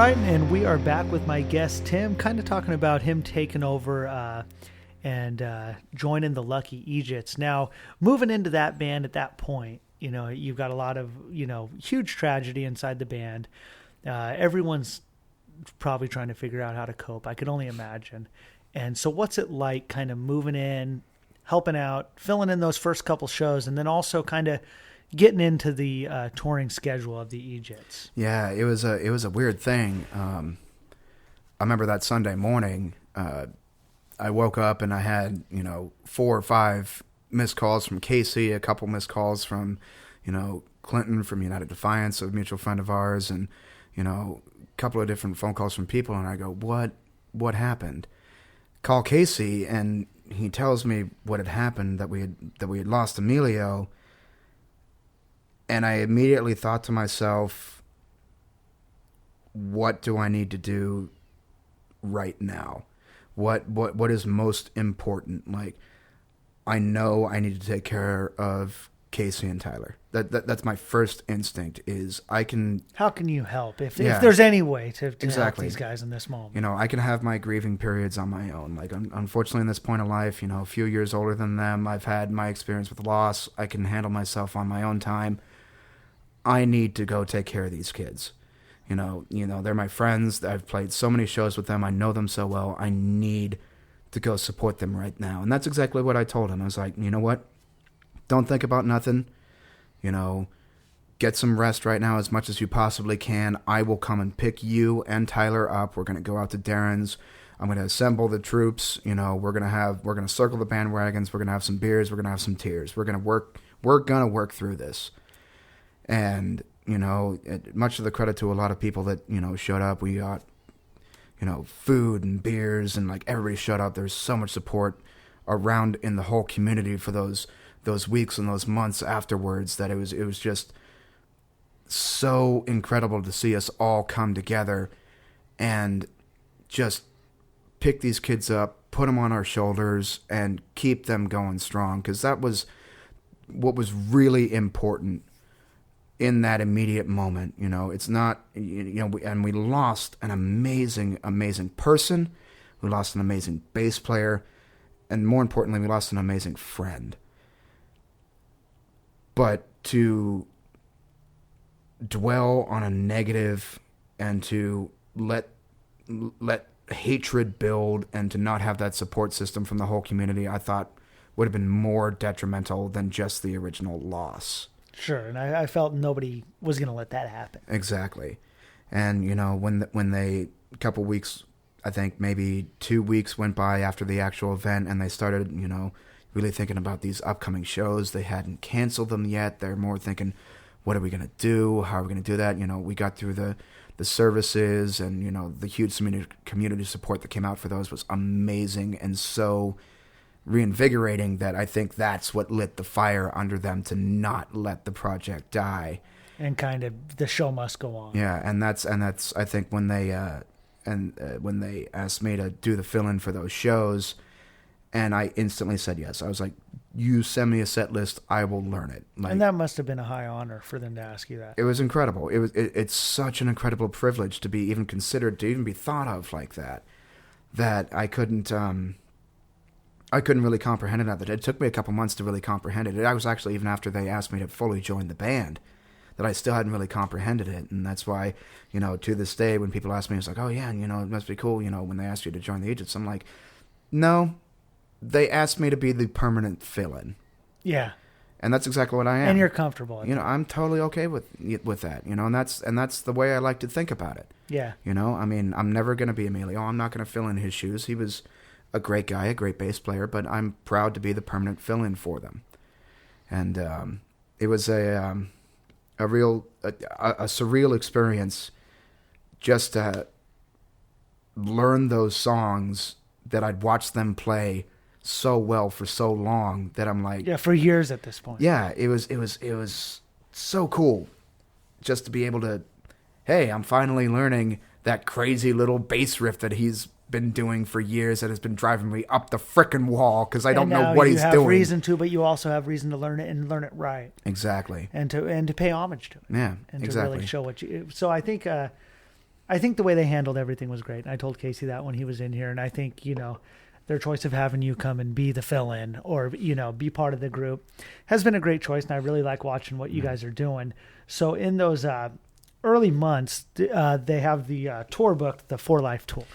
And we are back with my guest, Tim, kind of talking about him taking over and joining the Lucky Eejits. Now, moving into that band at that point, you know, you've got a lot of, you know, huge tragedy inside the band. Everyone's probably trying to figure out how to cope. I could only imagine. And so what's it like kind of moving in, helping out, filling in those first couple shows, and then also kind of getting into the touring schedule of the Eejits? Yeah, it was a weird thing. I remember that Sunday morning, I woke up and I had, 4 or 5 missed calls from Casey, a couple missed calls from, Clinton from United Defiance, a mutual friend of ours, and, a couple of different phone calls from people. And I go, what happened? Call Casey, and he tells me what had happened, that we had lost Emilio. And I immediately thought to myself, what do I need to do right now? What is most important? Like, I know I need to take care of Casey and Tyler. That's my first instinct. Is I can. How can you help if there's any way to help Exactly. these guys in this moment? I can have my grieving periods on my own. Like, unfortunately, in this point of life, a few years older than them, I've had my experience with loss. I can handle myself on my own time. I need to go take care of these kids. They're my friends. I've played so many shows with them. I know them so well. I need to go support them right now. And that's exactly what I told him. I was like, you know what? Don't think about nothing. you know, get some rest right now as much as you possibly can. I will come and pick you and Tyler up. We're going to go out to Darren's. I'm going to assemble the troops. You know, we're going to circle the bandwagons. We're going to have some beers. We're going to have some tears. We're going to work through this. And, you know, much to the credit to a lot of people that, you know, showed up. We got, you know, food and beers, and like everybody showed up. There's so much support around in the whole community for those weeks and those months afterwards that it was just so incredible to see us all come together and just pick these kids up, put them on our shoulders, and keep them going strong, because that was what was really important in that immediate moment. You know, it's not, you know, we lost an amazing person, we lost an amazing bass player, and more importantly, we lost an amazing friend. But to dwell on a negative and to let hatred build and to not have that support system from the whole community, I thought would have been more detrimental than just the original loss. Sure, and I felt nobody was going to let that happen. Exactly. And, you know, when they, a couple weeks, I think maybe 2 weeks went by after the actual event, and they started, you know, really thinking about these upcoming shows. They hadn't canceled them yet. They're more thinking, what are we going to do? How are we going to do that? You know, we got through the services, and, you know, the huge community support that came out for those was amazing and so reinvigorating that I think that's what lit the fire under them to not let the project die. And kind of the show must go on. Yeah, and that's I think when they asked me to do the fill-in for those shows, and I instantly said yes. I was like, you send me a set list, I will learn it. Like, and that must have been a high honor for them to ask you that. It was incredible. It's such an incredible privilege to be even considered, to even be thought of like that, that I couldn't really comprehend it. It took me a couple months to really comprehend it. I was actually, even after they asked me to fully join the band, that I still hadn't really comprehended it. And that's why, you know, to this day, when people ask me, it's like, oh yeah, and, you know, it must be cool, you know, when they asked you to join the Eejits, I'm like, no, they asked me to be the permanent fill-in. Yeah. And that's exactly what I am. And you're comfortable. You know, I'm totally okay with that, you know, and that's the way I like to think about it. Yeah. You know, I mean, I'm never going to be Emilio. I'm not going to fill in his shoes. He was a great guy, a great bass player, but I'm proud to be the permanent fill-in for them. And it was a surreal experience just to learn those songs that I'd watched them play so well for so long that I'm like, yeah, for years at this point. Yeah, it was so cool just to be able to, hey, I'm finally learning that crazy little bass riff that he's been doing for years that has been driving me up the frickin' wall because I don't know what he's doing. You have reason to, but you also have reason to learn it and learn it right. Exactly. And to pay homage to it. Yeah, and exactly. to really show what you. So I think the way they handled everything was great. I told Casey that when he was in here, and I think, you know, their choice of having you come and be the fill-in or, you know, be part of the group has been a great choice, and I really like watching what you guys are doing. So in those early months, they have the tour booked, the For Life tour.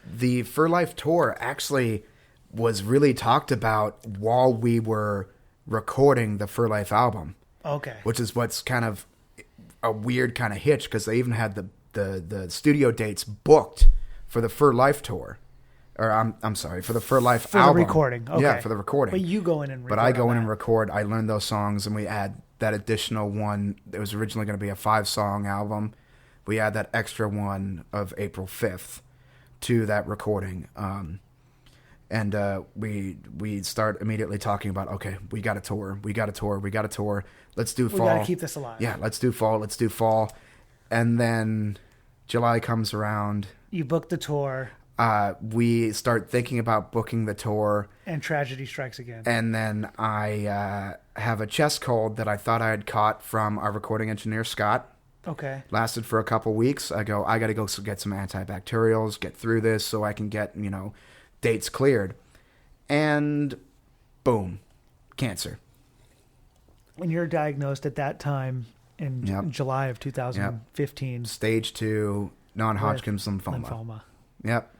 The For Life tour actually was really talked about while we were recording the For Life album. Okay. Which is what's kind of a weird kind of hitch, because they even had the studio dates booked for the For Life tour. Or I'm sorry, for the For Life album. For the recording. Okay. Yeah, for the recording. But you go in and record. But I go in and record. I learn those songs, and we add that additional one. It was originally going to be a 5-song album. We add that extra one of April 5th to that recording. And we start immediately talking about, okay, we got a tour. Let's do fall. We got to keep this alive. Yeah, let's do fall. And then July comes around. You book the tour. We start thinking about booking the tour. And tragedy strikes again. And then I have a chest cold that I thought I had caught from our recording engineer, Scott. Okay. Lasted for a couple weeks. I got to go get some antibacterials, get through this so I can get, you know, dates cleared. And boom, cancer. When you're diagnosed at that time in July of 2015. Stage 2 non-Hodgkin's lymphoma. Yep.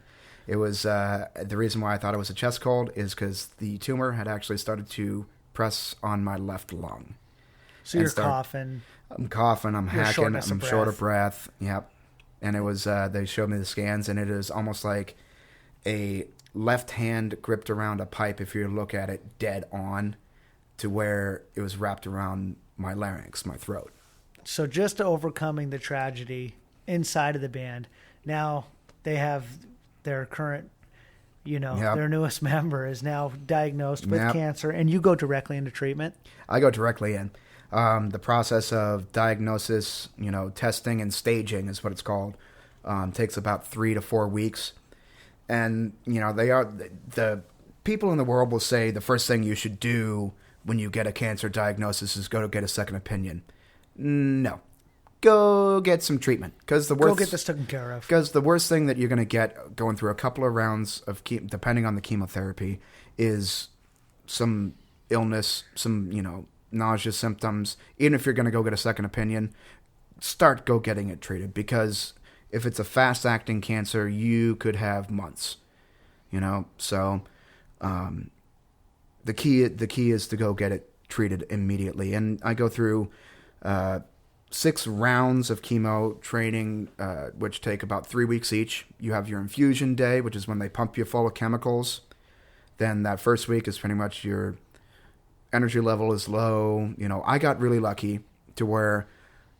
It was, the reason why I thought it was a chest cold is because the tumor had actually started to press on my left lung. So you're coughing. I'm coughing. I'm hacking. I'm short of breath. Yep. And it was, they showed me the scans, and it is almost like a left hand gripped around a pipe, if you look at it dead on, to where it was wrapped around my larynx, my throat. So just overcoming the tragedy inside of the band, now they have their current, their newest member is now diagnosed with cancer, and you go directly into treatment? I go directly in. The process of diagnosis, testing and staging is what it's called, takes about 3 to 4 weeks. And, the people in the world will say the first thing you should do when you get a cancer diagnosis is go to get a second opinion. No. Go get some treatment. Go get this taken care of. Because the worst thing that you're going to get going through a couple of rounds of depending on the chemotherapy, is some illness, some, nausea symptoms. Even if you're going to go get a second opinion, go getting it treated, because if it's a fast-acting cancer, you could have months. So the key is to go get it treated immediately. And I go through 6 rounds of chemo training, which take about 3 weeks each. You have your infusion day, which is when they pump you full of chemicals. Then that first week is pretty much your energy level is low. I got really lucky to where,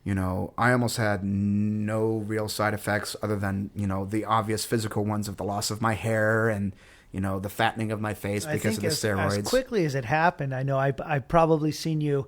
I almost had no real side effects other than, the obvious physical ones of the loss of my hair and, the fattening of my face because of the steroids. As quickly as it happened, I know I probably seen you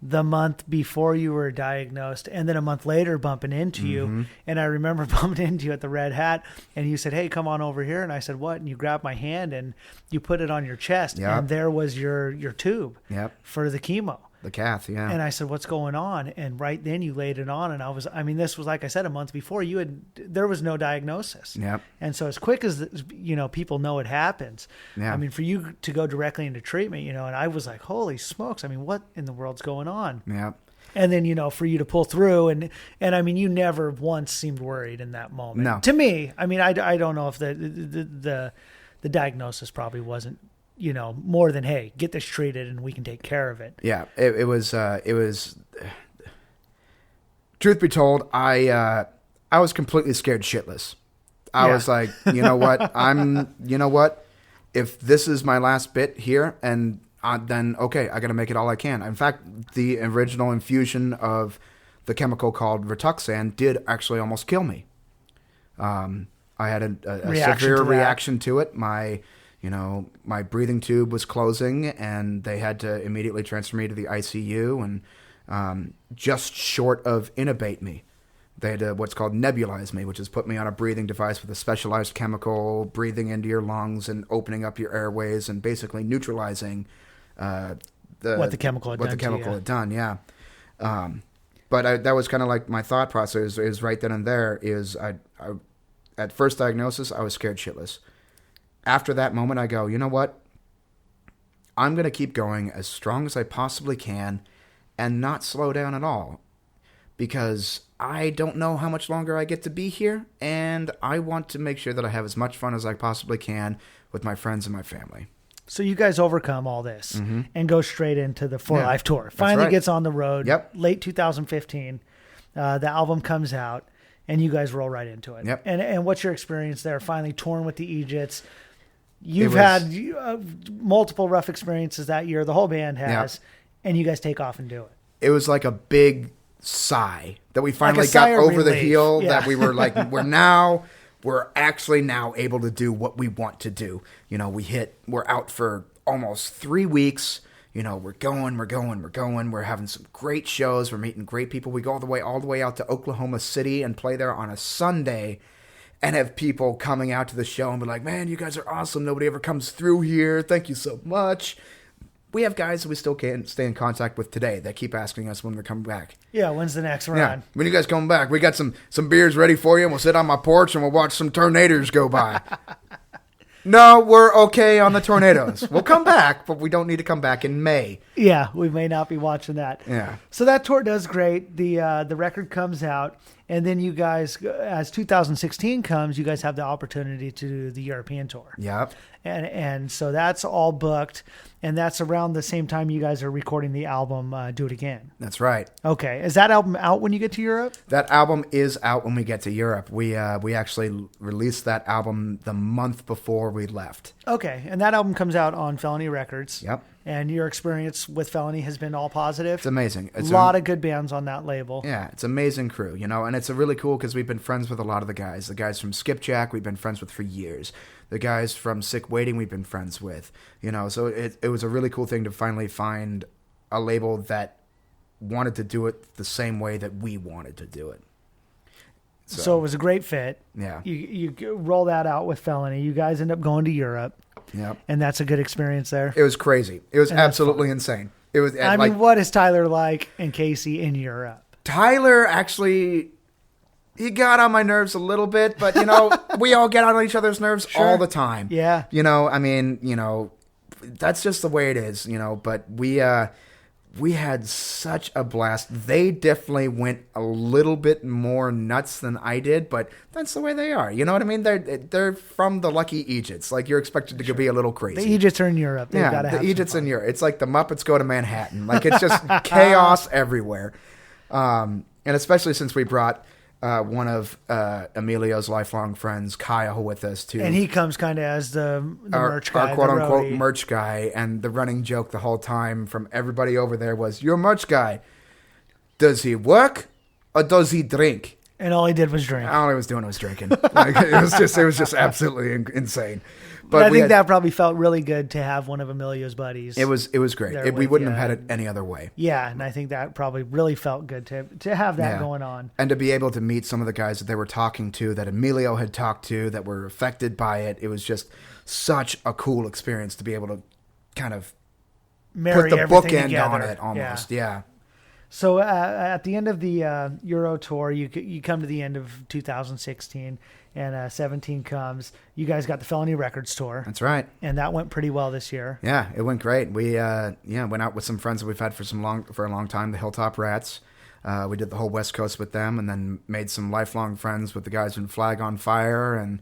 the month before you were diagnosed, and then a month later bumping into you. And I remember bumping into you at the Red Hat, and you said, "Hey, come on over here." And I said, "What?" And you grabbed my hand and you put it on your chest, and there was your tube for the chemo. The cath, yeah. And I said, "What's going on?" And right then you laid it on, and this was, like I said, a month before there was no diagnosis. Yep. And so as quick as, people know it happens. Yeah. For you to go directly into treatment, and I was like, holy smokes. What in the world's going on? Yeah. And then, for you to pull through and you never once seemed worried in that moment. No. To me, I don't know if the diagnosis probably wasn't, more than, hey, get this treated and we can take care of it. Yeah, it was, truth be told, I was completely scared shitless. I was like, you know what? If this is my last bit here, and then, okay, I got to make it all I can. In fact, the original infusion of the chemical called Rituxan did actually almost kill me. I had a severe reaction to it. My breathing tube was closing, and they had to immediately transfer me to the ICU, and just short of intubate me. They had to what's called nebulize me, which is put me on a breathing device with a specialized chemical, breathing into your lungs and opening up your airways and basically neutralizing what the chemical had done. Yeah. But that was kind of like my thought process is right then and there is I at first diagnosis, I was scared shitless. After that moment, I go, you know what? I'm going to keep going as strong as I possibly can and not slow down at all, because I don't know how much longer I get to be here, and I want to make sure that I have as much fun as I possibly can with my friends and my family. So you guys overcome all this and go straight into the For Life tour. Finally gets on the road. Yep. Late 2015. The album comes out, and you guys roll right into it. Yep. And what's your experience there? Finally touring with the Eejits. You've had multiple rough experiences that year. The whole band has. And you guys take off and do it. It was like a big sigh that we finally got over the hill, that we were like, we're actually now able to do what we want to do. We're out for almost 3 weeks. We're going. We're having some great shows. We're meeting great people. We go all the way out to Oklahoma City and play there on a Sunday and have people coming out to the show and be like, man, you guys are awesome. Nobody ever comes through here. Thank you so much. We have guys that we still can't stay in contact with today that keep asking us when we're coming back. Yeah, when's the next run? Yeah, when you guys coming back? We got some beers ready for you, and we'll sit on my porch and we'll watch some tornadoes go by. No, we're okay on the tornadoes. We'll come back, but we don't need to come back in May. Yeah, we may not be watching that. Yeah. So that tour does great. The record comes out, And then you guys, as 2016 comes, you guys have the opportunity to do the European tour. Yep. And so that's all booked. And that's around the same time you guys are recording the album, Do It Again. That's right. Okay. Is that album out when you get to Europe? That album is out when we get to Europe. We actually released that album the month before we left. Okay. And that album comes out on Felony Records. Yep. And your experience with Felony has been all positive. It's amazing. It's a lot of good bands on that label. Yeah, it's an amazing crew, and it's a really cool because we've been friends with a lot of the guys. The guys from Skipjack, we've been friends with for years. The guys from Sick Waiting, we've been friends with. So it was a really cool thing to finally find a label that wanted to do it the same way that we wanted to do it. So it was a great fit. Yeah. You roll that out with Felony. You guys end up going to Europe. Yep. And that's a good experience there. It was crazy. It was absolutely insane. It was. I mean, what is Tyler like and Casey in Europe? Tyler actually, he got on my nerves a little bit, but we all get on each other's nerves all the time. Yeah. That's just the way it is. But we had such a blast. They definitely went a little bit more nuts than I did, but that's the way they are. You know what I mean? They're from the Lucky Eejits. Like, you're expected to be a little crazy. The Eejits are in Europe. They've got to have the Eejits in Europe. It's like the Muppets go to Manhattan. Like, it's just chaos everywhere. And especially since we brought one of Emilio's lifelong friends, Kyle, with us too. And he comes kind of as the merch guy. Our quote-unquote merch guy. And the running joke the whole time from everybody over there was, "Your merch guy, does he work or does he drink?" And all he did was drink. All he was doing was drinking. It was just absolutely insane. But I think that probably felt really good to have one of Emilio's buddies. It was great. We wouldn't have had it any other way. Yeah, and I think that probably really felt good to have that going on. And to be able to meet some of the guys that they were talking to, that Emilio had talked to, that were affected by it. It was just such a cool experience to be able to kind of marry put the bookend together. On it almost. Yeah. So at the end of the Euro tour, you come to the end of 2016, and 17 comes. You guys got the Felony Records tour. That's right. And that went pretty well this year. Yeah, it went great. We went out with some friends that we've had for a long time, the Hilltop Rats. We did the whole West Coast with them, and then made some lifelong friends with the guys in Flag on Fire, and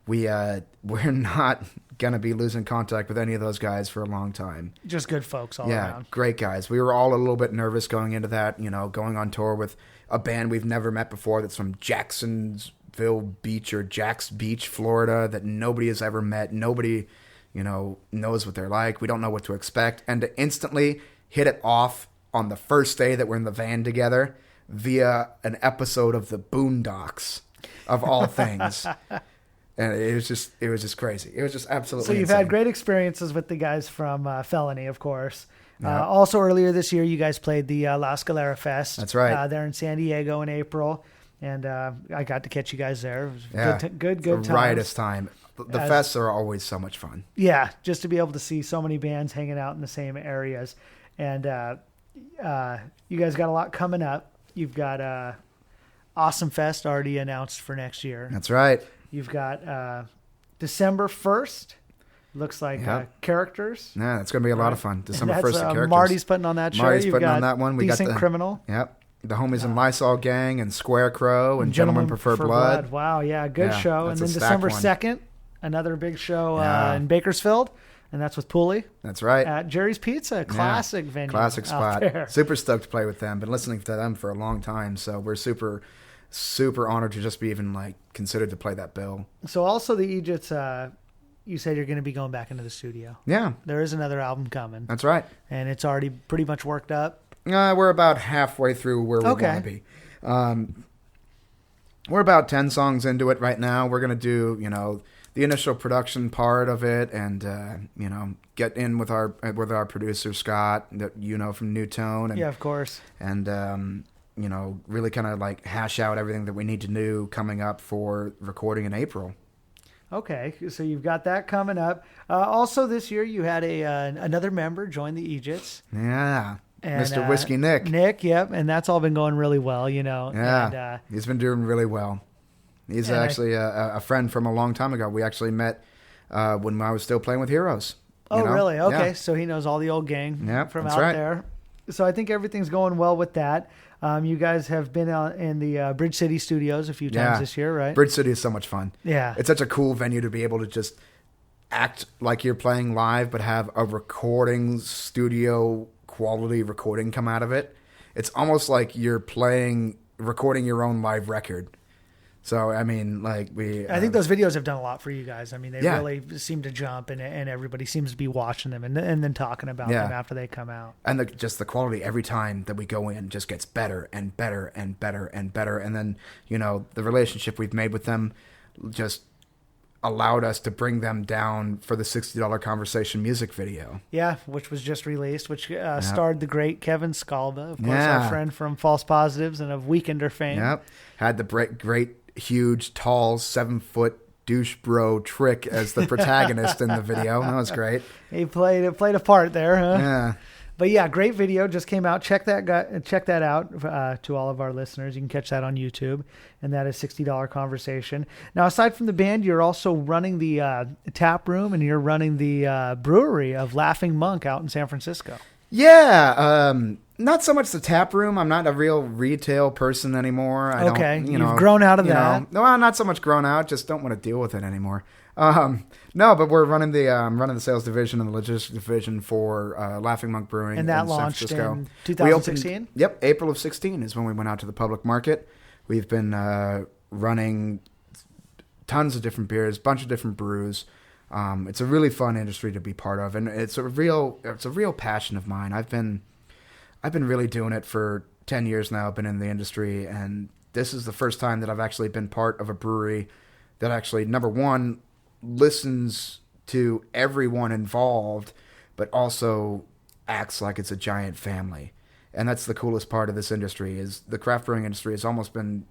we're not gonna be losing contact with any of those guys for a long time. Just good folks all around. Yeah, great guys. We were all a little bit nervous going into that, going on tour with a band we've never met before that's from Jacksonville Beach or Jax Beach, Florida, that nobody has ever met. Nobody, knows what they're like. We don't know what to expect. And to instantly hit it off on the first day that we're in the van together via an episode of the Boondocks, of all things. And it was just crazy. It was just absolutely So you've insane. had great experiences with the guys from Felony, of course. Also earlier this year, you guys played the La Scalera Fest. That's right. There in San Diego in April. And I got to catch you guys there. It was good times. Riotous time. The fests are always so much fun. Yeah, just to be able to see so many bands hanging out in the same areas. And you guys got a lot coming up. You've got Awesome Fest already announced for next year. That's right. You've got December 1st. Looks like Characters. Yeah, that's going to be a lot of fun. December 1st at Characters. Marty's putting on that show. Marty's putting on that one. We Decent got Criminal. Yep. The homies in Lysol Gang and Squarecrow and Gentlemen Prefer Blood. Wow, yeah, good show. And then December 2nd, another big show in Bakersfield. And that's with Pooley. That's right. At Jerry's Pizza, classic venue. Classic spot. Super stoked to play with them. Been listening to them for a long time. So we're super, super honored to just be even considered to play that bill. So also the Eejits, you said you're going to be going back into the studio. Yeah. There is another album coming. That's right. And it's already pretty much worked up. We're about halfway through where we want to be. We're about 10 songs into it right now. We're going to do, the initial production part of it and, get in with our producer, Scott, that from New Tone. And, yeah, of course. And, really kind of hash out everything that we need to do coming up for recording in April. Okay, so you've got that coming up. Also this year you had another member join the Eejits. Yeah. And, Mr. Whiskey Nick. Nick, yep, and that's all been going really well, Yeah, and, he's been doing really well. He's actually a friend from a long time ago. We actually met when I was still playing with Heroes. Oh, really? Okay, so he knows all the old gang from out there. So I think everything's going well with that. You guys have been in the Bridge City studios a few times this year, right? Bridge City is so much fun. Yeah. It's such a cool venue to be able to just act like you're playing live, but have a recording studio quality recording come out of it. It's almost like you're recording your own live record. So, I mean, I think those videos have done a lot for you guys. I mean, they really seem to jump, and everybody seems to be watching them and then talking about them after they come out. And just the quality every time that we go in just gets better and better and better and better. And then, the relationship we've made with them just allowed us to bring them down for the $60 Conversation music video. Yeah, which was just released, which starred the great Kevin Skalba, of course, our friend from False Positives and of Weekender fame. Yep. Had the great, huge, tall, 7-foot douche bro Trick as the protagonist in the video. That was great. He played a part there, huh? Yeah. But yeah, great video just came out. Check that out to all of our listeners. You can catch that on YouTube, and that is $60 Conversation. Now, aside from the band, you're also running the tap room, and you're running the brewery of Laughing Monk out in San Francisco. Yeah, not so much the tap room. I'm not a real retail person anymore. You've grown out of that. No, not so much grown out. Just don't want to deal with it anymore. No, but we're running the sales division and the logistics division for Laughing Monk Brewing, and that in launched San Francisco. in 2016. Yep, April of 16 is when we went out to the public market. We've been running tons of different beers, bunch of different brews. It's a really fun industry to be part of, and it's a real passion of mine. I've been really doing it for 10 years now. I've been in the industry, and this is the first time that I've actually been part of a brewery that actually, number one, listens to everyone involved, but also acts like it's a giant family. And that's the coolest part of this industry, is the craft brewing industry has almost been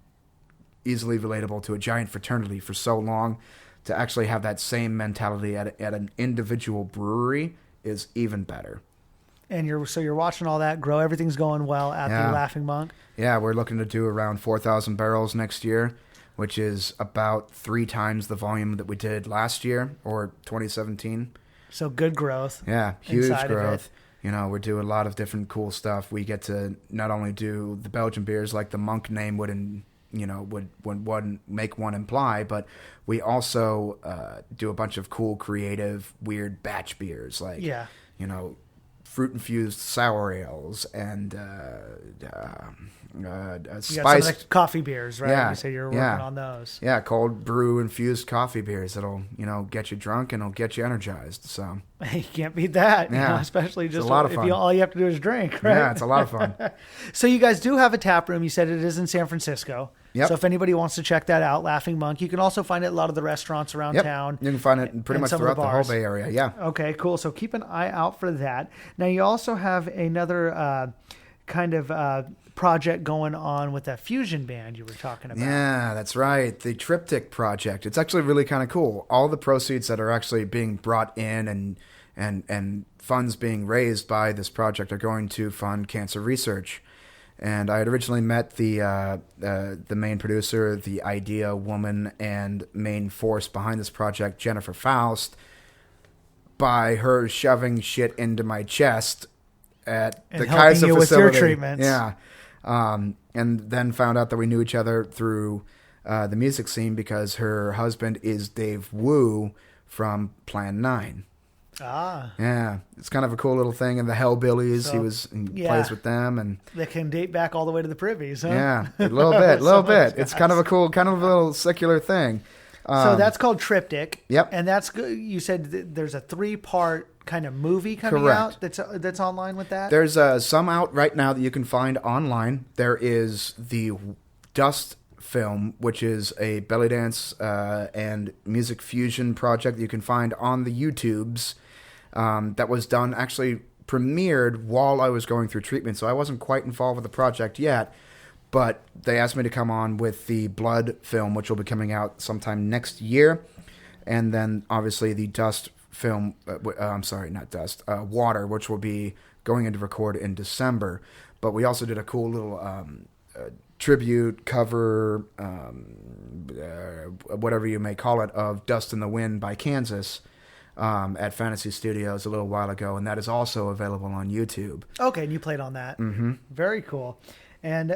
easily relatable to a giant fraternity for so long. To actually have that same mentality at an individual brewery is even better. And you're watching all that grow. Everything's going well at the Laughing Monk. Yeah, we're looking to do around 4,000 barrels next year, which is about 3 times the volume that we did last year, or 2017. So good growth. Yeah, huge growth. We're doing a lot of different cool stuff. We get to not only do the Belgian beers like the Monk name would make one imply, but we also do a bunch of cool, creative, weird batch beers like fruit-infused sour ales and spiced... You got some of the coffee beers, right? Yeah, you say you're working on those. Yeah, cold brew-infused coffee beers that'll, get you drunk and it'll get you energized. So you can't beat that, yeah. Especially just a lot of fun. all you have to do is drink, right? Yeah, it's a lot of fun. So you guys do have a tap room. You said it is in San Francisco. Yep. So if anybody wants to check that out, Laughing Monk, you can also find it at a lot of the restaurants around town. You can find it pretty much throughout the whole Bay Area. Yeah. Okay, cool. So keep an eye out for that. Now you also have another project going on with that fusion band you were talking about. Yeah, that's right. The Triptych project. It's actually really kind of cool. All the proceeds that are actually being brought in and funds being raised by this project are going to fund cancer research. And I had originally met the main producer, the idea woman, and main force behind this project, Jennifer Faust, by her shoving shit into my chest at the Kaiser facility. With your treatments. Yeah. And then found out that we knew each other through the music scene because her husband is Dave Wu from Plan 9. Ah. Yeah. It's kind of a cool little thing. And the Hellbillies, he plays with them. And they can date back all the way to the Privies, huh? Yeah, a little bit. It's kind of a cool, kind of a little secular thing. So that's called Triptych. Yep. And that's good. You said there's a 3-part kind of movie coming out that's online with that? There's some out right now that you can find online. There is the Dust film, which is a belly dance and music fusion project that you can find on the YouTubes. That was done, actually premiered while I was going through treatment, so I wasn't quite involved with the project yet, but they asked me to come on with the Blood film, which will be coming out sometime next year, and then obviously the Dust film, Water, which will be going into record in December, but we also did a cool little tribute cover, whatever you may call it, of Dust in the Wind by Kansas, at Fantasy Studios a little while ago, and that is also available on YouTube. Okay, and you played on that. Mm-hmm. Very cool. And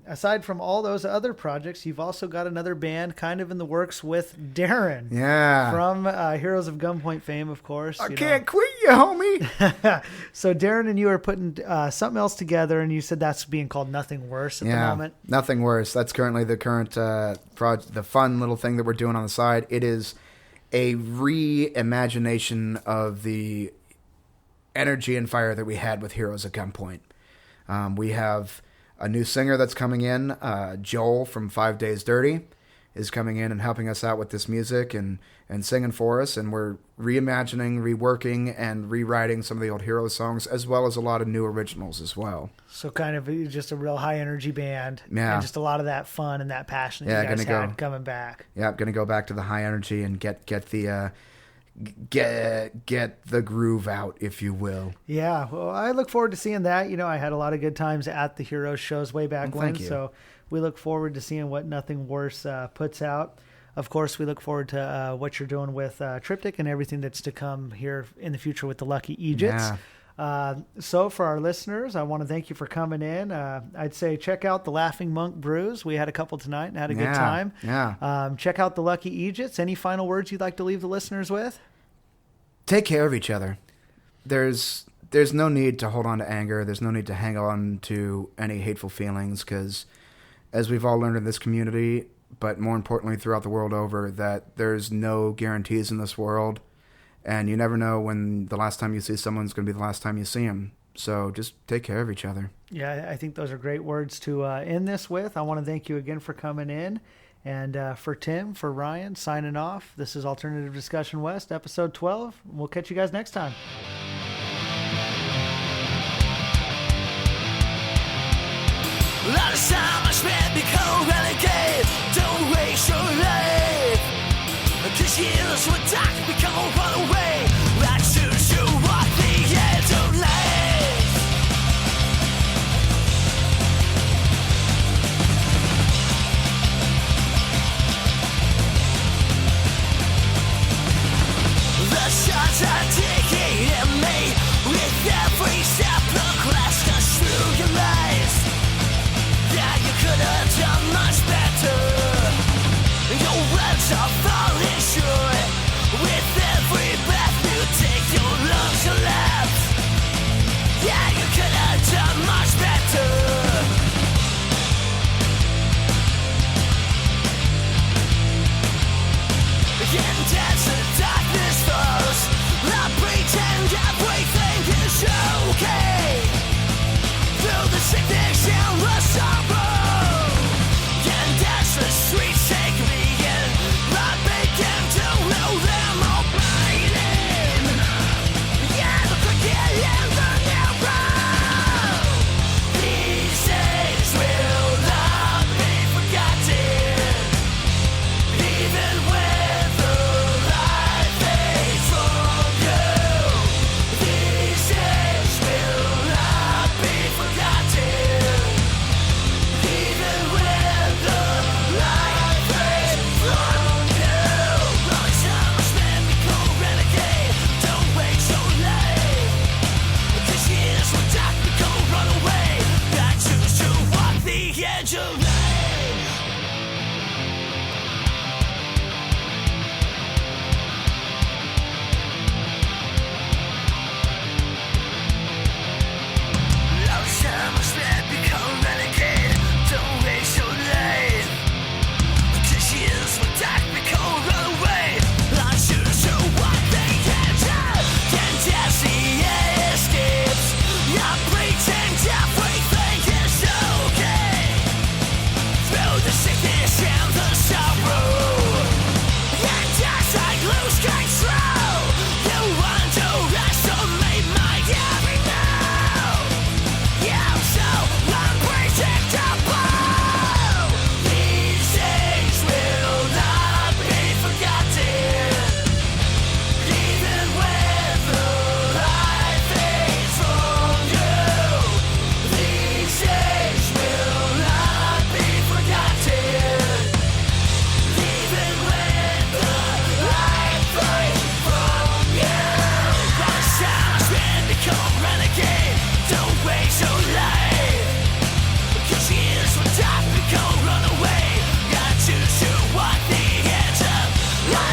aside from all those other projects, you've also got another band kind of in the works with Darren. Yeah. From Heroes of Gunpoint fame, of course. I can't quit you, homie. So Darren and you are putting something else together, and you said that's being called Nothing Worse at the moment. Nothing Worse. That's currently the current project, the fun little thing that we're doing on the side. It is a reimagination of the energy and fire that we had with Heroes of Gunpoint. We have a new singer that's coming in, Joel from 5 Days Dirty, is coming in and helping us out with this music and singing for us. And we're reimagining, reworking, and rewriting some of the old Heroes songs, as well as a lot of new originals as well. So kind of just a real high-energy band. Yeah. And just a lot of that fun and that passion that you guys had coming back. Yeah, going to go back to the high energy and get the groove out, if you will. Yeah, well, I look forward to seeing that. You know, I had a lot of good times at the Heroes shows way back when. Thank you. So we look forward to seeing what Nothing Worse puts out. Of course, we look forward to what you're doing with Triptych and everything that's to come here in the future with the Lucky Eejits. Yeah. So for our listeners, I want to thank you for coming in. I'd say check out the Laughing Monk Brews. We had a couple tonight and had a good time. Yeah. Check out the Lucky Eejits. Any final words you'd like to leave the listeners with? Take care of each other. There's no need to hold on to anger. There's no need to hang on to any hateful feelings, because as we've all learned in this community, but more importantly throughout the world over, that there's no guarantees in this world. And you never know when the last time you see someone's going to be the last time you see them. So just take care of each other. Yeah, I think those are great words to end this with. I want to thank you again for coming in. And for Tim, for Ryan, signing off. This is Alternative Discussion West, episode 12. We'll catch you guys next time. A lot of time I spent become renegade. Don't waste your life, 'cause years were dark, become run away. Right to walk the edge of life. The shots are taking at me with every step. The glass cuts through your lies. Yeah, you could have done much better. Your words are falling short. With every breath you take, your lungs collapse. Yeah, you could have done much better. And as the darkness falls, I pretend everything is okay. Through the sickness and the sorrow, and as the streets take me in, I begin to know them all by name. Yeah, the cricket and the narrow. These days will not be forgotten, even when the light fades from you. These days will not be forgotten.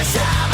'cause I'm